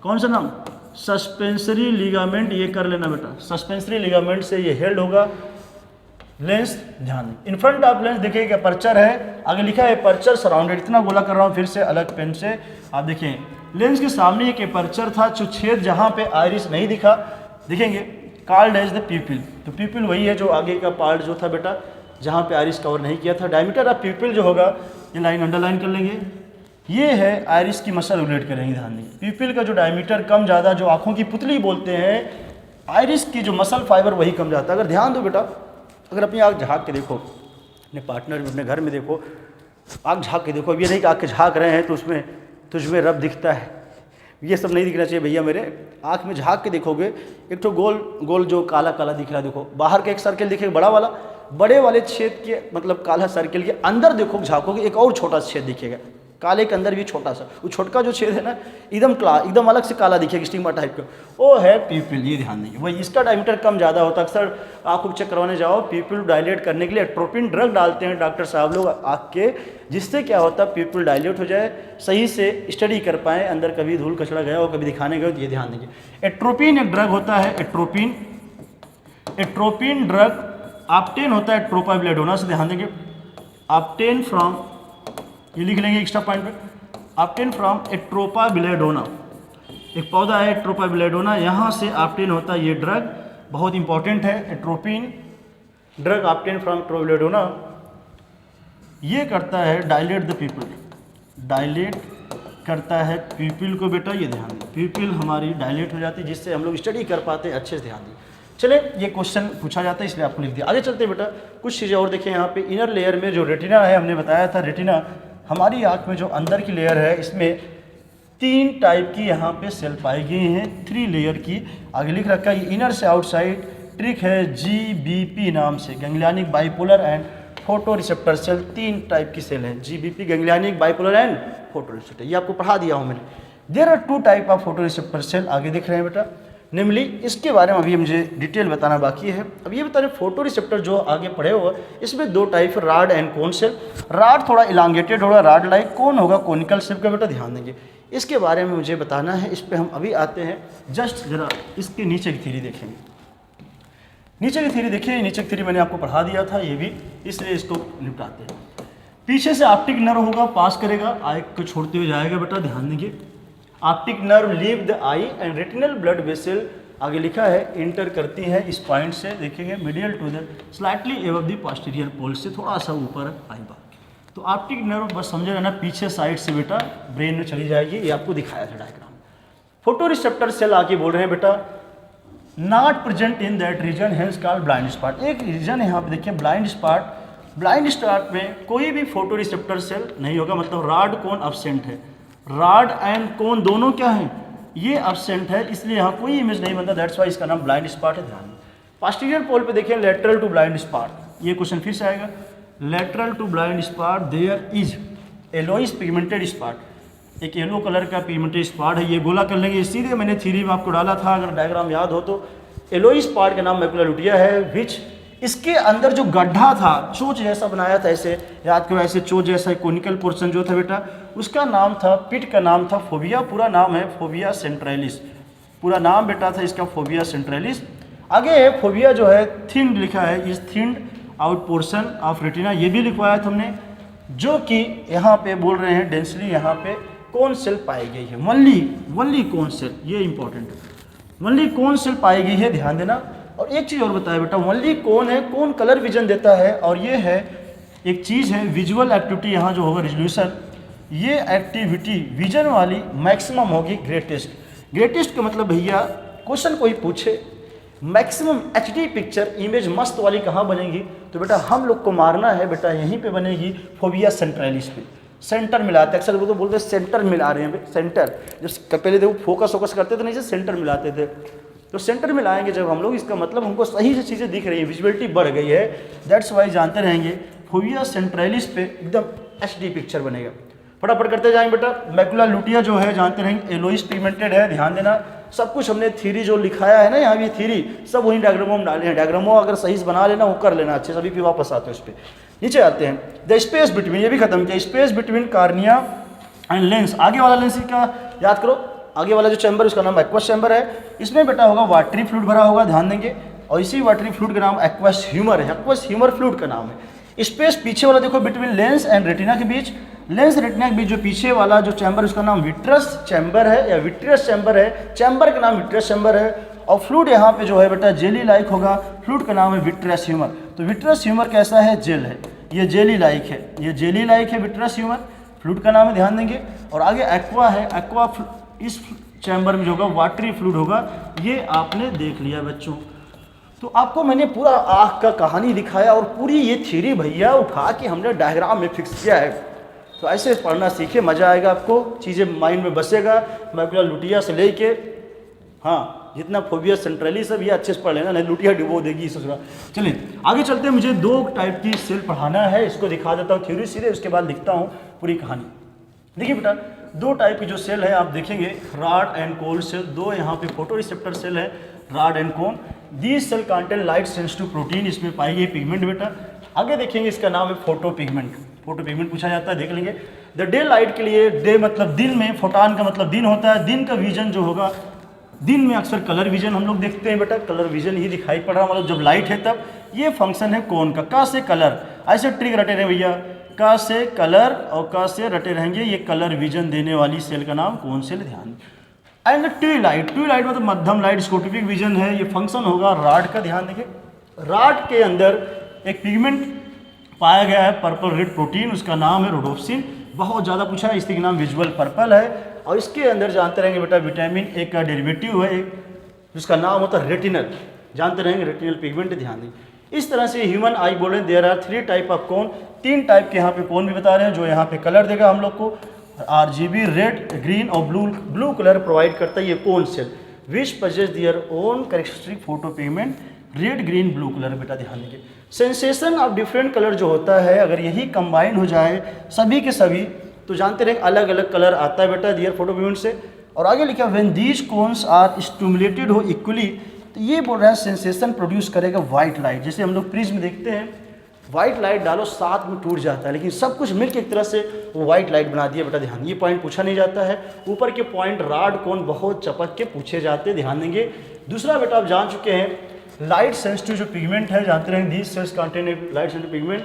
कौन सा नाम, सस्पेंसरी लिगामेंट। ये कर लेना बेटा, सस्पेंसरी लिगामेंट से ये हेल्ड होगा लेंस। ध्यान इन फ्रंट ऑफ लेंस देखिए कि अपर्चर है, आगे लिखा है अपर्चर सराउंडेड। इतना गोला कर रहा हूँ फिर से अलग पेन से। आप देखें लेंस के सामने एक अपर्चर था, जो छेद जहाँ पे आइरिस नहीं दिखा, देखेंगे कॉल्ड एज द प्यूपिल। तो प्यूपिल वही है जो आगे का पार्ट जो था बेटा जहाँ पे आइरिस कवर नहीं किया था। डायमीटर ऑफ प्यूपिल जो होगा ये लाइन अंडरलाइन कर लेंगे, ये है आइरिस की मसल रिलेट करेंगे। ध्यान देंगे प्यूपिल का जो डायमीटर कम ज़्यादा, जो आँखों की पुतली बोलते हैं, आइरिस की जो मसल फाइबर वही कम जाता है। अगर ध्यान दो बेटा, अगर अपनी आँख झाँक के देखो, अपने पार्टनर अपने घर में देखो, आँख झाँक के देखो। अब ये नहीं कि आँख के झाँक रहे हैं तो उसमें तुझमें रब दिखता है, ये सब नहीं दिखना चाहिए भैया मेरे। आँख में झाँक के देखोगे एक तो गोल गोल जो काला काला दिख रहा है, देखो बाहर का एक सर्किल दिखेगा बड़ा वाला, बड़े वाले छेद के मतलब काला सर्किल के अंदर देखो झाँकोगे एक और छोटा छेद दिखेगा, काले के अंदर भी छोटा सा, वो छोटका जो छेद है ना एकदम अलग से काला दिखेगा स्टिग्मा टाइप का, वो है प्यूपिल। ये ध्यान देंगे वही, इसका डायमीटर कम ज़्यादा होता है। अक्सर आँख चेक करवाने जाओ, प्यूपिल डायलेट करने के लिए एट्रोपिन ड्रग डालते हैं डॉक्टर साहब लोग आँख के, जिससे क्या होता है प्यूपिल डायलेट हो जाए, सही से स्टडी कर पाएँ, अंदर कभी धूल कचड़ा गया हो, कभी दिखाने गए तो ये ध्यान देंगे। एट्रोपिन एक ड्रग होता है, एट्रोपिन ड्रग ऑब्टेन होता है ट्रोपाबिलेडोना से। ध्यान देंगे ऑब्टेन फ्रॉम, ये लिख लेंगे एक्स्ट्रा पॉइंट पे, ऑब्टेन फ्रॉम एट्रोपाबिलेडोना, एक पौधा है एट्रोपाबिलेडोना, यहाँ से ऑब्टेन होता है ये ड्रग, बहुत इंपॉर्टेंट है। एट्रोपिन ड्रग ऑब्टेन फ्रॉम एट्रोपाबिलेडोना, ये करता है डायलेट द प्यूपिल, डायलेट करता है प्यूपिल को बेटा। ये ध्यान दें प्यूपिल हमारी डायलेट हो जाती है, जिससे हम लोग स्टडी कर पाते हैं अच्छे से। ध्यान दें चले, ये क्वेश्चन पूछा जाता है इसलिए आपको लिख दिया। आगे चलते हैं बेटा, कुछ चीज़ें और देखें। यहाँ पे इनर लेयर में जो रेटिना है, हमने बताया था रेटिना हमारी आँख में जो अंदर की लेयर है, इसमें 3 टाइप की यहाँ पे सेल पाई गई हैं, 3 लेयर की। आगे लिख रखा है इनर से आउटसाइड, ट्रिक है GBP नाम से, ganglionic bipolar and photo receptor cell. 3 type की सेल है, GBP ganglionic bipolar and photo receptor, ये आपको पढ़ा दिया हूँ मैंने। There are two type of photo receptor cell, आगे दिख रहे हैं बेटा। निम्नली इसके बारे में अभी मुझे डिटेल बताना बाकी है। अब ये बता रहे फोटो रिसेप्टर जो आगे पढ़े हुआ, इसमें दो टाइप है, rod and cone cell. Rod थोड़ा इलांगेटेड होगा, राड लाइक, कोन होगा कोनिकल शेप का, बेटा ध्यान देंगे। इसके बारे में मुझे बताना है, इस पर हम अभी आते हैं। जस्ट जरा इसके नीचे की थ्योरी देखेंगे। नीचे की थ्योरी देखिए, नीचे की थ्योरी मैंने आपको पढ़ा दिया था ये भी, इसलिए इसको निपटाते हैं। पीछे से ऑप्टिक नर्व होगा, पास करेगा, आई को छोड़ते हुए जाएगा, बेटा ध्यान देंगे। Optic nerve leave the I and retinal blood vessel, आगे लिखा है, इंटर करती है इस पॉइंट से, देखेंगे medial to the slightly above the posterior pole, से थोड़ा सा ऊपर आई बात। तो ऑप्टिक नर्व बस समझे रहना, पीछे साइड से बेटा ब्रेन में चली जाएगी, ये आपको दिखाया था डायग्राम। फोटो रिसेप्टर सेल आगे बोल रहे हैं बेटा, not present in that region, hence called blind spot. एक रीजन है यहाँ पे देखिए ब्लाइंड स्पॉट। ब्लाइंड स्पॉट में कोई भी फोटो रिसेप्टर सेल नहीं होगा, मतलब राड कोन एब्सेंट है। राड एंड कोन दोनों क्या है, ये एब्सेंट है, इसलिए यहाँ कोई इमेज नहीं बनता, दैट्स वाई इसका नाम ब्लाइंड स्पॉट है। ध्यान, पोस्टीरियर पोल पे देखें लेटरल टू ब्लाइंड स्पॉट, ये क्वेश्चन फिर से आएगा। Lateral to blind spot there is yellowish pigmented spot, एक येलो कलर का पिगमेंटेड स्पॉट है, ये गोला कर लेंगे। सीधे मैंने थ्योरी में आपको डाला था, अगर डायग्राम याद हो तो। येलोइश स्पॉट का नाम मैकुला लुटिया है, विच इसके अंदर जो गड्ढा था, चोच जैसा बनाया था, ऐसे याद करो, ऐसे चोच जैसा कोनिकल पोर्शन जो था बेटा, उसका नाम था, पिट का नाम था फोबिया, पूरा नाम है फोबिया सेंट्रैलिस, पूरा नाम बेटा था इसका फोबिया सेंट्रैलिस। आगे फोबिया जो है थिंड लिखा है, इस Thind out portion of retina, ये भी लिखवाया था हमने, जो कि यहाँ पे बोल रहे हैं डेंसली यहाँ पे कौन सेल पाई गई है, वनली कौन सेल, ये इंपॉर्टेंट है, वनली कौन सेल पाई गई है, ध्यान देना। और एक चीज़ और बताया बेटा, वनली कौन है, कौन कलर विजन देता है, और ये है एक चीज़ है विजुअल एक्टिविटी, यहाँ जो होगा रिजोल्यूशन, ये एक्टिविटी विजन वाली मैक्सिमम होगी ग्रेटेस्ट। ग्रेटेस्ट का मतलब भैया क्वेश्चन कोई पूछे मैक्सिमम एचडी पिक्चर इमेज मस्त वाली कहाँ बनेगी, तो बेटा हम लोग को मारना है बेटा, यहीं पे बनेगी फोबिया सेंट्रैलिस पे। सेंटर मिलाते हैं, अक्सर वो तो बोलते हैं सेंटर मिला रहे हैं, सेंटर, जब पहले देखो फोकस करते थे, नहीं से सेंटर मिलाते थे, तो सेंटर में लाएंगे जब हम लोग, इसका मतलब हमको सही से चीज़ें दिख रही है, विजुअलिटी बढ़ गई है, दैट्स वाई जानते रहेंगे फोबिया सेंट्रैलिस पे एकदम एचडी पिक्चर बनेगा। फटाफट करते जाएंगे बेटा। मैकुला लुटिया जो है जानते रहेंगे येलोइश पिगमेंटेड है, ध्यान देना। सब कुछ हमने थ्योरी जो लिखाया है ना यहाँ भी थ्योरी, सब वही डायग्रामों में डाले हैं, डायग्रामों अगर सही से बना लेना वो कर लेना अच्छे, सभी पे वापस आते हैं उस पर। नीचे आते हैं, द स्पेस बिटवीन, ये भी खत्म किया, space between cornea and lens. आगे वाला लेंस का याद करो, आगे वाला जो चैम्बर उसका नाम एक्वस चैम्बर है, इसमें बेटा होगा वाटरी फ्लूइड भरा होगा, ध्यान देंगे, और इसी वाटरी फ्लूइड का नाम एक्वस ह्यूमर है, एक्वस ह्यूमर फ्लूइड का नाम है। स्पेस पीछे वाला देखो बिटवीन लेंस एंड रेटिना के बीच, लेंस रेटिना के बीच जो पीछे वाला जो चैम्बर उसका नाम विट्रस चैम्बर है या विट्रियस चैम्बर है, चैम्बर का नाम विट्रियस चैम्बर है, और फ्लूइड यहाँ पे जो है बेटा जेली लाइक होगा, फ्लूइड का नाम है विट्रियस ह्यूमर। तो विट्रियस ह्यूमर कैसा है, जेल है, ये जेली लाइक है, ये जेली लाइक है विट्रियस ह्यूमर, फ्लूइड का नाम है, ध्यान देंगे। और आगे एक्वा है, एक्वा इस चैम्बर में जो होगा वाटरी फ्लूइड होगा, ये आपने देख लिया बच्चों। तो आपको मैंने पूरा आँख का कहानी दिखाया और पूरी ये थ्योरी भैया उठा के हमने डायग्राम में फिक्स किया है। तो ऐसे पढ़ना सीखे, मज़ा आएगा आपको, चीज़ें माइंड में बसेगा। मैकुला लुटिया से लेके हाँ जितना फोबिया सेंट्रली सब ये अच्छे से पढ़ लेना, नहीं लुटिया डिबो देगी ससुरा। चलिए आगे चलते हैं, मुझे दो टाइप की सेल पढ़ाना है, इसको दिखा देता हूँ थ्योरी सीधे, उसके बाद लिखता हूँ पूरी कहानी। देखिए बेटा दो टाइप की जो सेल है आप देखेंगे, राड एंड कोन सेल, दो यहाँ पे फोटो रिसेप्टर सेल है, rod and cone. These cell contain light sensitive protein, इसमें पाई गई पिगमेंट बेटा। आगे देखेंगे इसका नाम है फोटो पिगमेंट, फोटो पिगमेंट पूछा जाता है, देख लेंगे। द डे लाइट के लिए, डे मतलब दिन में, फोटान का मतलब दिन होता है, दिन का विजन जो होगा, दिन में अक्सर कलर विजन हम लोग देखते हैं बेटा, कलर विजन ही दिखाई पड़ रहा मतलब जब लाइट है तब। ये फंक्शन है कोन का से कलर, ऐसे ट्रिक रटे रहे भैया, का से कलर और का से रटे रहेंगे, ये कलर विजन देने वाली सेल का नाम कौन सेल, ध्यान। एंड ट्यूलाइट, ट्यूलाइट मतलब मध्यम लाइट स्कोटोपिक विजन है, ये फंक्शन होगा राड का, ध्यान देखिए। राड के अंदर एक पिगमेंट पाया गया है पर्पल रेड प्रोटीन, उसका नाम है रोडोप्सिन, बहुत ज़्यादा पूछा है, इसके नाम विजुअल पर्पल है। और इसके अंदर जानते रहेंगे बेटा विटामिन ए का डेरिवेटिव है एक, जिसका नाम होता है रेटिनल, जानते रहेंगे रेटिनल पिगमेंट, ध्यान दें। इस तरह से ह्यूमन आई बोल रहे हैं there are 3 type of cone, 3 type के यहाँ पे कोन भी बता रहे हैं, जो यहाँ पे कलर देगा हम लोग को RGB रेड, ग्रीन और ब्लू कलर प्रोवाइड करता है ये cone cell, which possess their own characteristic photo pigment, red green blue colour बेटा, ध्यान देंगे। सेंसेशन ऑफ डिफरेंट कलर जो होता है, अगर यही कंबाइन हो जाए सभी के सभी, तो जानते रहे अलग अलग कलर आता है बेटा दियर फोटो पिगमेंट से। और आगे लिखा when these cones are stimulated हो इक्वली, तो ये बोल रहा है सेंसेशन प्रोड्यूस करेगा वाइट लाइट। जैसे हम लोग प्रिज्म देखते हैं, वाइट लाइट डालो साथ में टूट जाता है, लेकिन सब कुछ मिलकर एक तरह से वो वाइट लाइट बना दिया। बेटा ध्यान, ये पॉइंट पूछा नहीं जाता है। ऊपर के पॉइंट राड कोन बहुत चपक के पूछे जाते हैं, ध्यान देंगे। दूसरा बेटा आप जान चुके हैं लाइट सेंसिटिव जो पिगमेंट है, जानते हैं these cells contain light sensitive pigment,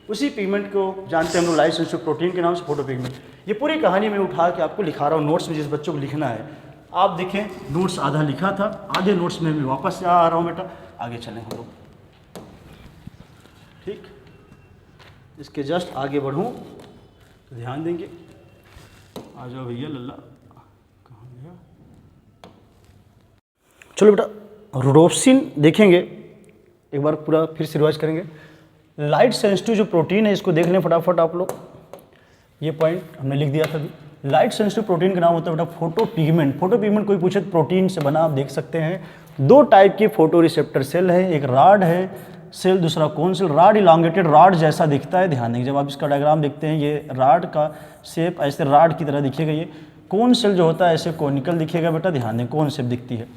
उसी पिगमेंट को जानते हैं हम लोग लाइट सेंसिटिव प्रोटीन के नाम से फोटो पिगमेंट। ये पूरी कहानी मैं उठा के आपको लिखा रहा हूँ नोट्स में, जिस बच्चों को लिखना है। आप देखें नोट्स आधा लिखा था, आधे नोट्स में मैं वापस आ रहा हूँ बेटा, आगे चलें हम लोग। ठीक, इसके जस्ट आगे बढ़ूँ तो ध्यान देंगे। आ जाओ भैया लल्ला, कहाँ गया? चलो बेटा रोडोप्सिन देखेंगे एक बार, पूरा फिर से रिवाइज करेंगे। लाइट सेंसिटिव जो प्रोटीन है इसको देख लें फटाफट आप लोग। ये पॉइंट हमने लिख दिया था। लाइट सेंसिटिव प्रोटीन का नाम होता है बेटा फोटो पिगमेंट। फोटो पिगमेंट कोई पूछे तो प्रोटीन से बना, आप देख सकते हैं। दो टाइप के फोटो रिसेप्टर सेल है, एक राड है सेल, दूसरा cone cell. Rod elongated rod जैसा दिखता है, ध्यान देंगे। जब आप इसका डायग्राम देखते हैं ये राड का शेप ऐसे राड की तरह दिखेगा। ये कोन सेल जो होता है ऐसे कोनिकल दिखेगा बेटा, ध्यान दें, कोन शेप दिखती है।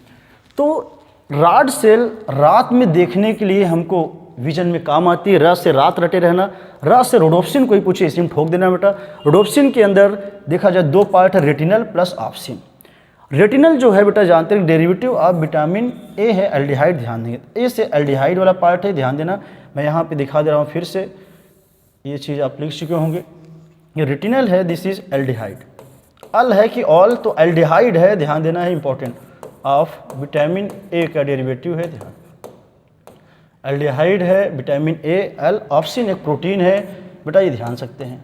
तो राड सेल रात में देखने के लिए हमको विजन में काम आती है। र से रात रटे रहना, र से रोडोप्सिन कोई पूछे इसी में ठोक देना बेटा। रोडोप्सिन के अंदर देखा जाए दो पार्ट है, रेटिनल प्लस ऑप्सिन। रेटिनल जो है बेटा जानते हैं डेरिवेटिव ऑफ विटामिन ए है, एल्डिहाइड, ध्यान देंगे। ए से एल्डिहाइड वाला पार्ट है, ध्यान देना। मैं यहाँ पे दिखा दे रहा हूँ फिर से, ये चीज़ आप लिख चुके होंगे। ये रेटिनल है, दिस इज एल्डिहाइड। अल है कि ऑल, तो एल्डिहाइड है, ध्यान देना है, इंपॉर्टेंट, ऑफ विटामिन ए का डेरिवेटिव है, ध्यान। एल्डिहाइड है, विटामिन ए, एल। ऑप्सिन एक प्रोटीन है बेटा, ये ध्यान सकते हैं।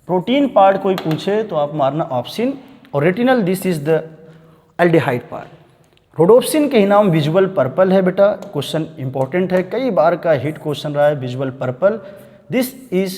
प्रोटीन पार्ट कोई पूछे तो आप मारना ऑप्सिन, और retinal this is the aldehyde part. Rhodopsin के ही नाम विजुअल पर्पल है बेटा, क्वेश्चन इंपॉर्टेंट है, कई बार का हिट क्वेश्चन रहा है विजुअल पर्पल। दिस इज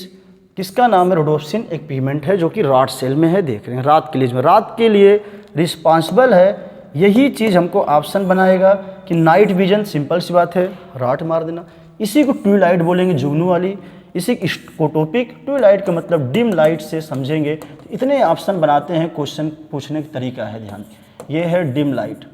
किसका नाम है? रोडोप्सिन एक पिगमेंट है जो कि राड सेल में है, देख रहे हैं, रात के लिए, रात के लिए रिस्पॉन्सिबल है। यही चीज़ हमको ऑप्शन बनाएगा कि नाइट विजन, सिंपल सी बात है, राट मार देना। इसी को ट्यूलाइट बोलेंगे, जुगनू वाली। इसी स्कोटोपिक, ट्यूलाइट का मतलब डिम लाइट से समझेंगे। तो इतने ऑप्शन बनाते हैं, क्वेश्चन पूछने का तरीका है, ध्यान। ये है डिम लाइट,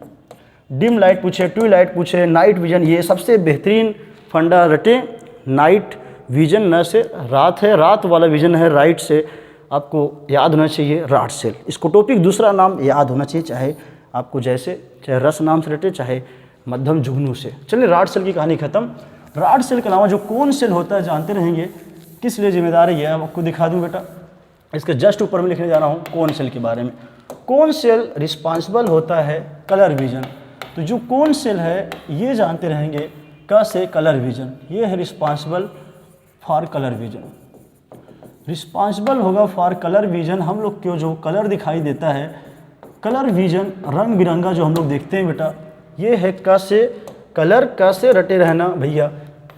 डिम लाइट पूछे, ट्यूलाइट पूछे, नाइट विजन, ये सबसे बेहतरीन फंडा रटे। नाइट विजन न से रात है, रात वाला विजन है, राइट से आपको याद होना चाहिए राट सेल। स्कोटोपिक दूसरा नाम याद होना चाहिए, चाहे आपको जैसे चाहे रस नाम से रटे, चाहे मध्यम जुगनू से। चलिए राड सेल की कहानी खत्म। राड सेल के अलावा जो कोन सेल होता है जानते रहेंगे, किस लिए जिम्मेदार है ये आपको दिखा दूं बेटा। इसके जस्ट ऊपर में लिखने जा रहा हूँ कोन सेल के बारे में। कोन सेल रिस्पॉन्सिबल होता है कलर विजन। तो जो कोन सेल है ये जानते रहेंगे का से कलर विजन, ये है responsible for colour vision. Responsible होगा फॉर कलर विजन। हम लोग को जो कलर दिखाई देता है, कलर विजन, रंग बिरंगा जो हम लोग देखते हैं बेटा, ये है क से कलर, क से रटे रहना भैया,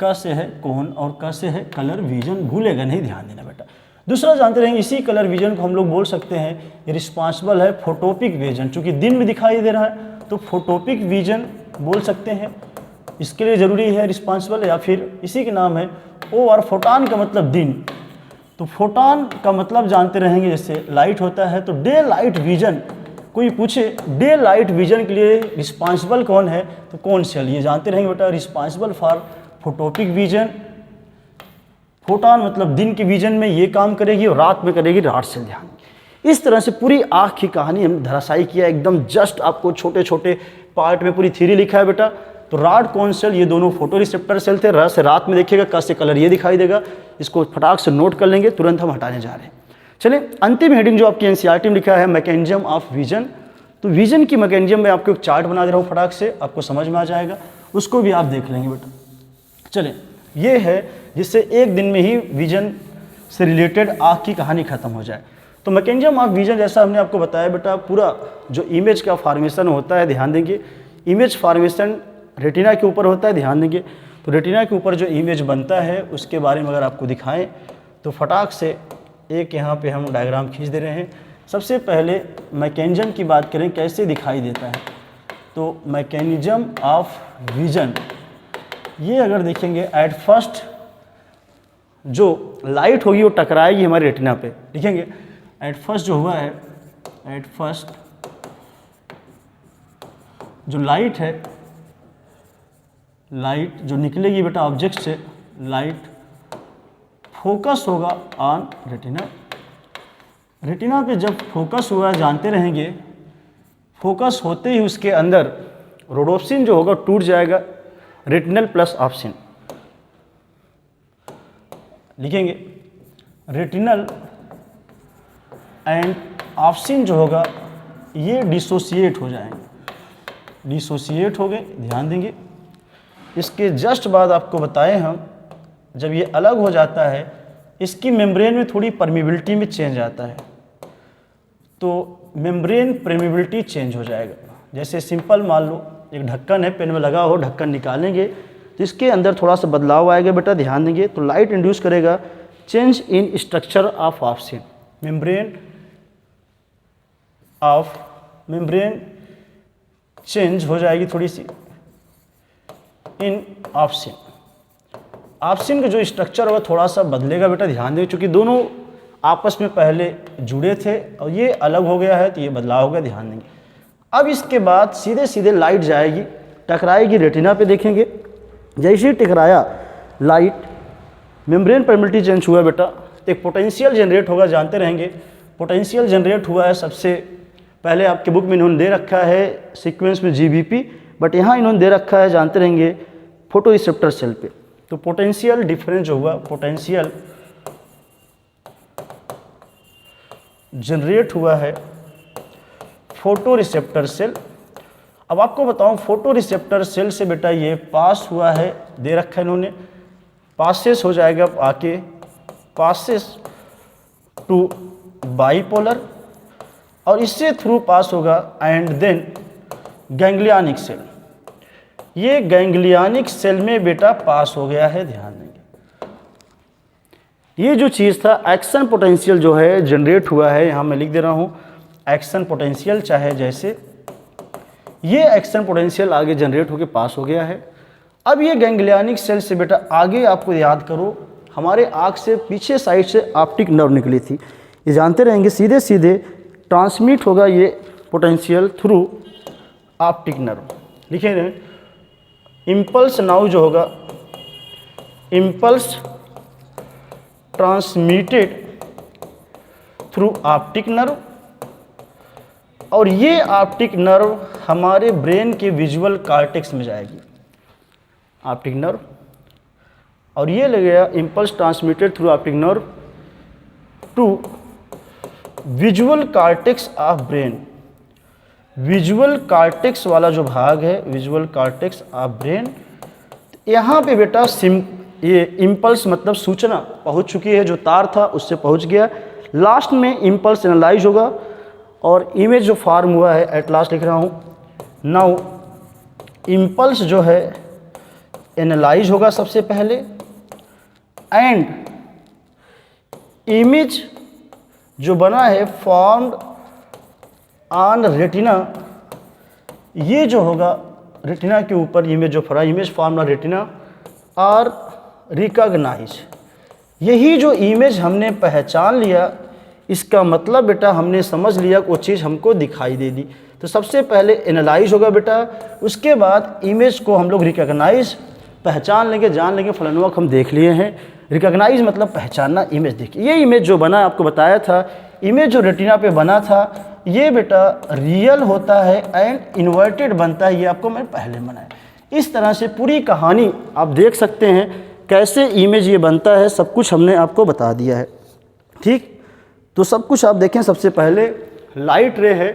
क से है कोन और क से है कलर विजन, भूलेगा नहीं, ध्यान देना बेटा। दूसरा जानते रहेंगे इसी कलर विजन को हम लोग बोल सकते हैं रिस्पॉन्सिबल है फोटोपिक विजन। चूँकि दिन में दिखाई दे रहा है तो फोटोपिक विजन बोल सकते हैं, इसके लिए ज़रूरी है रिस्पॉन्सिबल। या फिर इसी के नाम है ओ, और फोटान का मतलब दिन। तो फोटान का मतलब जानते रहेंगे, जैसे लाइट होता है तो डे लाइट विजन। कोई पूछे डे लाइट विजन के लिए रिस्पॉन्सिबल कौन है, तो कौन सेल, ये जानते रहेंगे बेटा, responsible for photopic vision. Photon मतलब दिन के विजन में ये काम करेगी और रात में करेगी राड सेल, ध्यान। इस तरह से पूरी आँख की कहानी हम धराशायी किया, एकदम जस्ट आपको छोटे छोटे पार्ट में पूरी थ्योरी लिखा है बेटा। तो राड कोन सेल ये दोनों फोटो रिसेप्टर सेल थे, र से रात में देखिएगा, क से कलर ये दिखाई देगा। इसको फटाक से नोट कर लेंगे, तुरंत हम हटाने जा रहे हैं। चलिए अंतिम हेडिंग जो आपकी एनसीईआरटी में लिखा है मैकेनिज्म ऑफ विजन। तो विजन की मैकेनिज्म में आपको एक चार्ट बना दे रहा हूँ, फटाक से आपको समझ में आ जाएगा, उसको भी आप देख लेंगे बेटा। चलिए ये है जिससे एक दिन में ही विजन से रिलेटेड आँख की कहानी खत्म हो जाए। तो मैकेनिज्म ऑफ विजन जैसा हमने आपको बताया बेटा, पूरा जो इमेज का फॉर्मेशन होता है, ध्यान देंगे, इमेज फॉर्मेशन रेटिना के ऊपर होता है, ध्यान देंगे। तो रेटिना के ऊपर जो इमेज बनता है उसके बारे में अगर आपको दिखाएं तो फटाक से एक यहाँ पे हम डायग्राम खींच दे रहे हैं। सबसे पहले मैकेनिज्म की बात करें, कैसे दिखाई देता है। तो मैकेनिज्म ऑफ विजन, ये अगर देखेंगे एट फर्स्ट जो लाइट होगी वो टकराएगी हमारे रेटिना पे, देखेंगे एट फर्स्ट जो हुआ है, एट फर्स्ट जो लाइट है, लाइट जो निकलेगी बेटा ऑब्जेक्ट से, लाइट फोकस होगा ऑन रेटिना। रेटिना पे जब फोकस हुआ जानते रहेंगे, फोकस होते ही उसके अंदर रोडोप्सिन जो होगा टूट जाएगा, रेटिनल प्लस ऑप्सिन लिखेंगे। रेटिनल एंड ऑप्सिन जो होगा ये डिसोसिएट हो जाएंगे, डिसोसिएट हो गए, ध्यान देंगे। इसके जस्ट बाद आपको बताएं हम, जब ये अलग हो जाता है इसकी मेम्ब्रेन में थोड़ी परमिबिलिटी में चेंज आता है, तो मेम्ब्रेन परमिबिलिटी चेंज हो जाएगा। जैसे सिंपल मान लो एक ढक्कन है, पेन में लगा हो, ढक्कन निकालेंगे तो इसके अंदर थोड़ा सा बदलाव आएगा बेटा, ध्यान देंगे। तो लाइट इंड्यूस करेगा change in structure of obscene, membrane change हो जाएगी थोड़ी सी इन ऑप्सिन। ऑप्सिन का जो स्ट्रक्चर होगा थोड़ा सा बदलेगा बेटा, ध्यान दें, क्योंकि दोनों आपस में पहले जुड़े थे और ये अलग हो गया है तो ये बदलाव हो गया, ध्यान देंगे। अब इसके बाद सीधे सीधे लाइट जाएगी, टकराएगी रेटिना पे, देखेंगे जैसे ही टकराया लाइट, मेम्ब्रेन परमिबिलिटी चेंज हुआ बेटा, तो एक पोटेंशियल जनरेट होगा, जानते रहेंगे। पोटेंशियल जनरेट हुआ है, सबसे पहले आपके बुक में इन्होंने दे रखा है सीक्वेंस में GBP, बट यहाँ इन्होंने दे रखा है, जानते रहेंगे, फोटो रिसेप्टर सेल पे। तो पोटेंशियल डिफरेंस जो हुआ, पोटेंशियल जनरेट हुआ है फोटो रिसेप्टर सेल। अब आपको बताऊं फोटो रिसेप्टर सेल से बेटा ये पास हुआ है, दे रखा है इन्होंने, पासेस हो जाएगा आके, पासेस टू बाइपोलर, और इससे थ्रू पास होगा एंड देन गैंग्लियनिक सेल। ये गैंग्लियनिक सेल में बेटा पास हो गया है, ध्यान देंगे। ये जो चीज़ था एक्शन पोटेंशियल जो है जनरेट हुआ है, यहाँ मैं लिख दे रहा हूँ एक्शन पोटेंशियल, चाहे जैसे ये एक्शन पोटेंशियल आगे जनरेट होकर पास हो गया है। अब ये गैंग्लियनिक सेल से बेटा आगे आपको याद करो, हमारे आँख से पीछे साइड से ऑप्टिक नर्व निकली थी, ये जानते रहेंगे, सीधे सीधे ट्रांसमिट होगा ये पोटेंशियल थ्रू ऑप्टिक नर्व। लिखे रहे इम्पल्स नाउ जो होगा, impulse transmitted through optic nerve, और ये ऑप्टिक नर्व हमारे ब्रेन के विजुअल कॉर्टेक्स में जाएगी, ऑप्टिक नर्व, और ये लगेगा impulse transmitted through optic nerve to visual cortex of brain. Visual cortex वाला जो भाग है, विजुअल कॉर्टेक्स ऑफ ब्रेन, यहाँ पे बेटा ये इम्पल्स मतलब सूचना पहुँच चुकी है, जो तार था उससे पहुँच गया। लास्ट में इम्पल्स एनालाइज होगा और इमेज जो फॉर्म हुआ है, एट लास्ट लिख रहा हूँ, नाउ इम्पल्स जो है एनालाइज होगा सबसे पहले, एंड इमेज जो बना है फॉर्म्ड ऑन रेटिना, ये जो होगा रेटिना के ऊपर इमेज जो फरा, इमेज फॉर्म्ड ऑन रेटिना और रिकॉग्नाइज। यही जो इमेज हमने पहचान लिया, इसका मतलब बेटा हमने समझ लिया वो चीज़ हमको दिखाई दे दी। तो सबसे पहले एनालाइज होगा बेटा, उसके बाद इमेज को हम लोग रिकॉग्नाइज पहचान लेंगे, जान लेंगे, फलाना हम देख लिए हैं। रिकॉग्नाइज मतलब पहचानना, इमेज देखिए, ये इमेज जो बना आपको बताया था, इमेज जो रेटिना पे बना था, ये बेटा रियल होता है एंड इन्वर्टेड बनता है, ये आपको मैं पहले बनाया। इस तरह से पूरी कहानी आप देख सकते हैं कैसे इमेज ये बनता है, सब कुछ हमने आपको बता दिया है। ठीक, तो सब कुछ आप देखें। सबसे पहले लाइट रे है,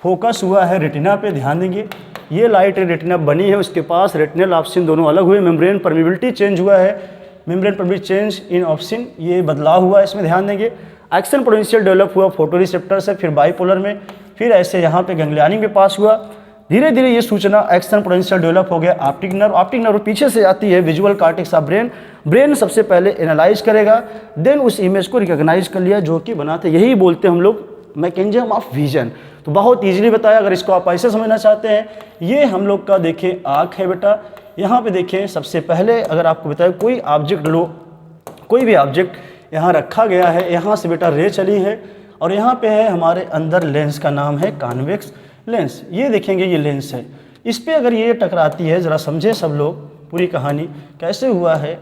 फोकस हुआ है रेटिना पे, ध्यान देंगे, ये लाइट रे रेटिना बनी है, उसके पास रेटिनल ऑप्सिन दोनों अलग हुए, मेम्ब्रेन परमिबिलिटी चेंज हुआ है, membrane permeability change in obscene, ये बदलाव हुआ है, इसमें ध्यान देंगे। एक्शन पोटेंशियल डेवलप हुआ फोटो रिसेप्टर से, फिर बाइपोलर में, फिर ऐसे यहाँ पे गैंग्लियनिक में पास हुआ। धीरे धीरे ये सूचना एक्शन पोटेंशियल डेवलप हो गया ऑप्टिक नर्व, ऑप्टिक नर्व पीछे से आती है visual cortex of brain, brain सबसे पहले एनालाइज करेगा, देन उस इमेज को रिकॉग्नाइज कर लिया, जो कि बनाते, यही बोलते हैं हम लोग मैकेनिज्म ऑफ विजन। तो बहुत ईजिली बताया, अगर इसको आप ऐसे समझना चाहते हैं, ये हम लोग का देखें आँख है बेटा, यहाँ पे देखें सबसे पहले अगर आपको बताया कोई ऑब्जेक्ट लो, कोई भी ऑब्जेक्ट यहाँ रखा गया है, यहाँ से बेटा रे चली है और यहाँ पे है हमारे अंदर लेंस का नाम है कॉन्वेक्स लेंस। ये देखेंगे ये लेंस है, इस पे अगर ये टकराती है, ज़रा समझे सब लोग पूरी कहानी कैसे हुआ है।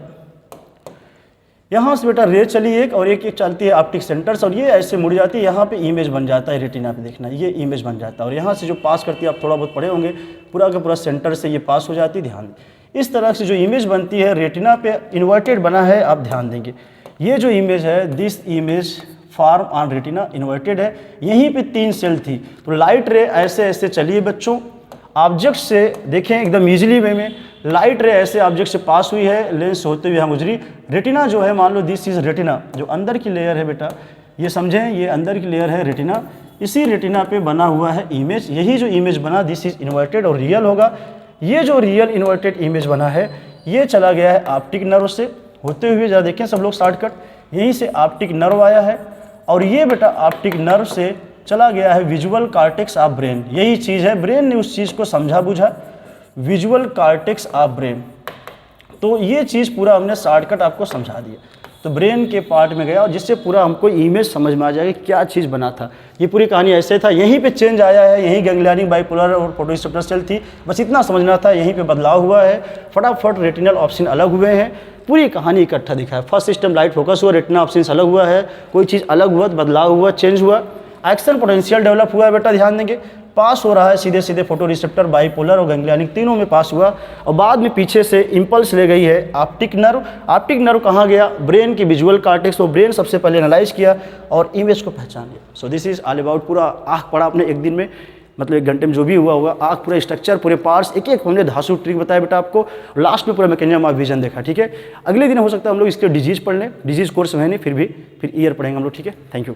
यहाँ से बेटा रे चली एक और एक चलती है ऑप्टिक सेंटर्स और ये ऐसे मुड़ जाती है, यहाँ पे इमेज बन जाता है रेटिना पे, देखना ये इमेज बन जाता है और यहाँ से जो पास करती है, आप थोड़ा बहुत पढ़े होंगे, पूरा का पूरा सेंटर से ये पास हो जाती है, ध्यान दें। इस तरह से जो इमेज बनती है रेटिना पे इन्वर्टेड बना है, आप ध्यान देंगे। ये जो इमेज है, this image form on retina inverted है, यहीं पे 3 सेल थी। तो लाइट रे ऐसे ऐसे चलिए बच्चों, ऑब्जेक्ट से देखें एकदम ईजिली वे में, लाइट रे ऐसे ऑब्जेक्ट से पास हुई है, लेंस होते हुए यहाँ गुजरी। रेटिना जो है, मान लो दिस इज रेटिना, जो अंदर की लेयर है बेटा, ये समझें, ये अंदर की लेयर है रेटिना। इसी रेटिना पे बना हुआ है इमेज, यही जो इमेज बना दिस इज इन्वर्टेड और रियल होगा। ये जो रियल इन्वर्टेड इमेज बना है, ये चला गया है ऑप्टिक नर्व से होते हुए, जरा देखें सब लोग शॉर्टकट, यहीं से ऑप्टिक नर्व आया है और ये बेटा ऑप्टिक नर्व से चला गया है विजुअल कॉर्टेक्स ऑफ ब्रेन। यही चीज़ है, ब्रेन ने उस चीज़ को समझा बुझा, विजुअल कॉर्टेक्स ऑफ ब्रेन। तो ये चीज़ पूरा हमने शॉर्टकट आपको समझा दिया, तो ब्रेन के पार्ट में गया और जिससे पूरा हमको इमेज समझ में आ जाएगी क्या चीज़ बना था। ये पूरी कहानी ऐसे था, यहीं पे चेंज आया है, यहीं गैंग्लियनिक बाइपोलर और फोटोरिसेप्टर सेल थी, बस इतना समझना था, यहीं पे बदलाव हुआ है, फटाफट रेटिनल ऑप्शन अलग हुए हैं, पूरी कहानी इकट्ठा दिखा है। फर्स्ट सिस्टम लाइट फोकस हुआ, रेटिना ऑप्शन अलग हुआ है, कोई चीज़ अलग हुआ, बदलाव हुआ, चेंज हुआ, एक्शन पोटेंशियल डेवलप हुआ है बेटा, ध्यान देंगे। पास हो रहा है सीधे सीधे फोटो रिसेप्टर, बाइपोलर और गैंग्लियनिक, तीनों में पास हुआ और बाद में पीछे से इम्पल्स ले गई है ऑप्टिक नर्व। ऑप्टिक नर्व कहाँ गया? ब्रेन की विजुअल कॉर्टेक्स, तो ब्रेन सबसे पहले एनालाइज किया और इमेज को पहचान लिया। So this is all about, पूरा आँख पढ़ा आपने एक दिन में, मतलब 1 घंटे में जो भी हुआ होगा, आँख पूरा स्ट्रक्चर, पूरे पार्ट्स, एक एक हमने धांसू ट्रिक बताया बेटा आपको, लास्ट में पूरा मैकेनिज्म ऑफ विजन देखा। ठीक है, अगले दिन हो सकता है हम लोग इसके डिजीज पढ़ लें, डिजीज कोर्स में नहीं, फिर ईयर पढ़ेंगे हम लोग। ठीक है, थैंक यू।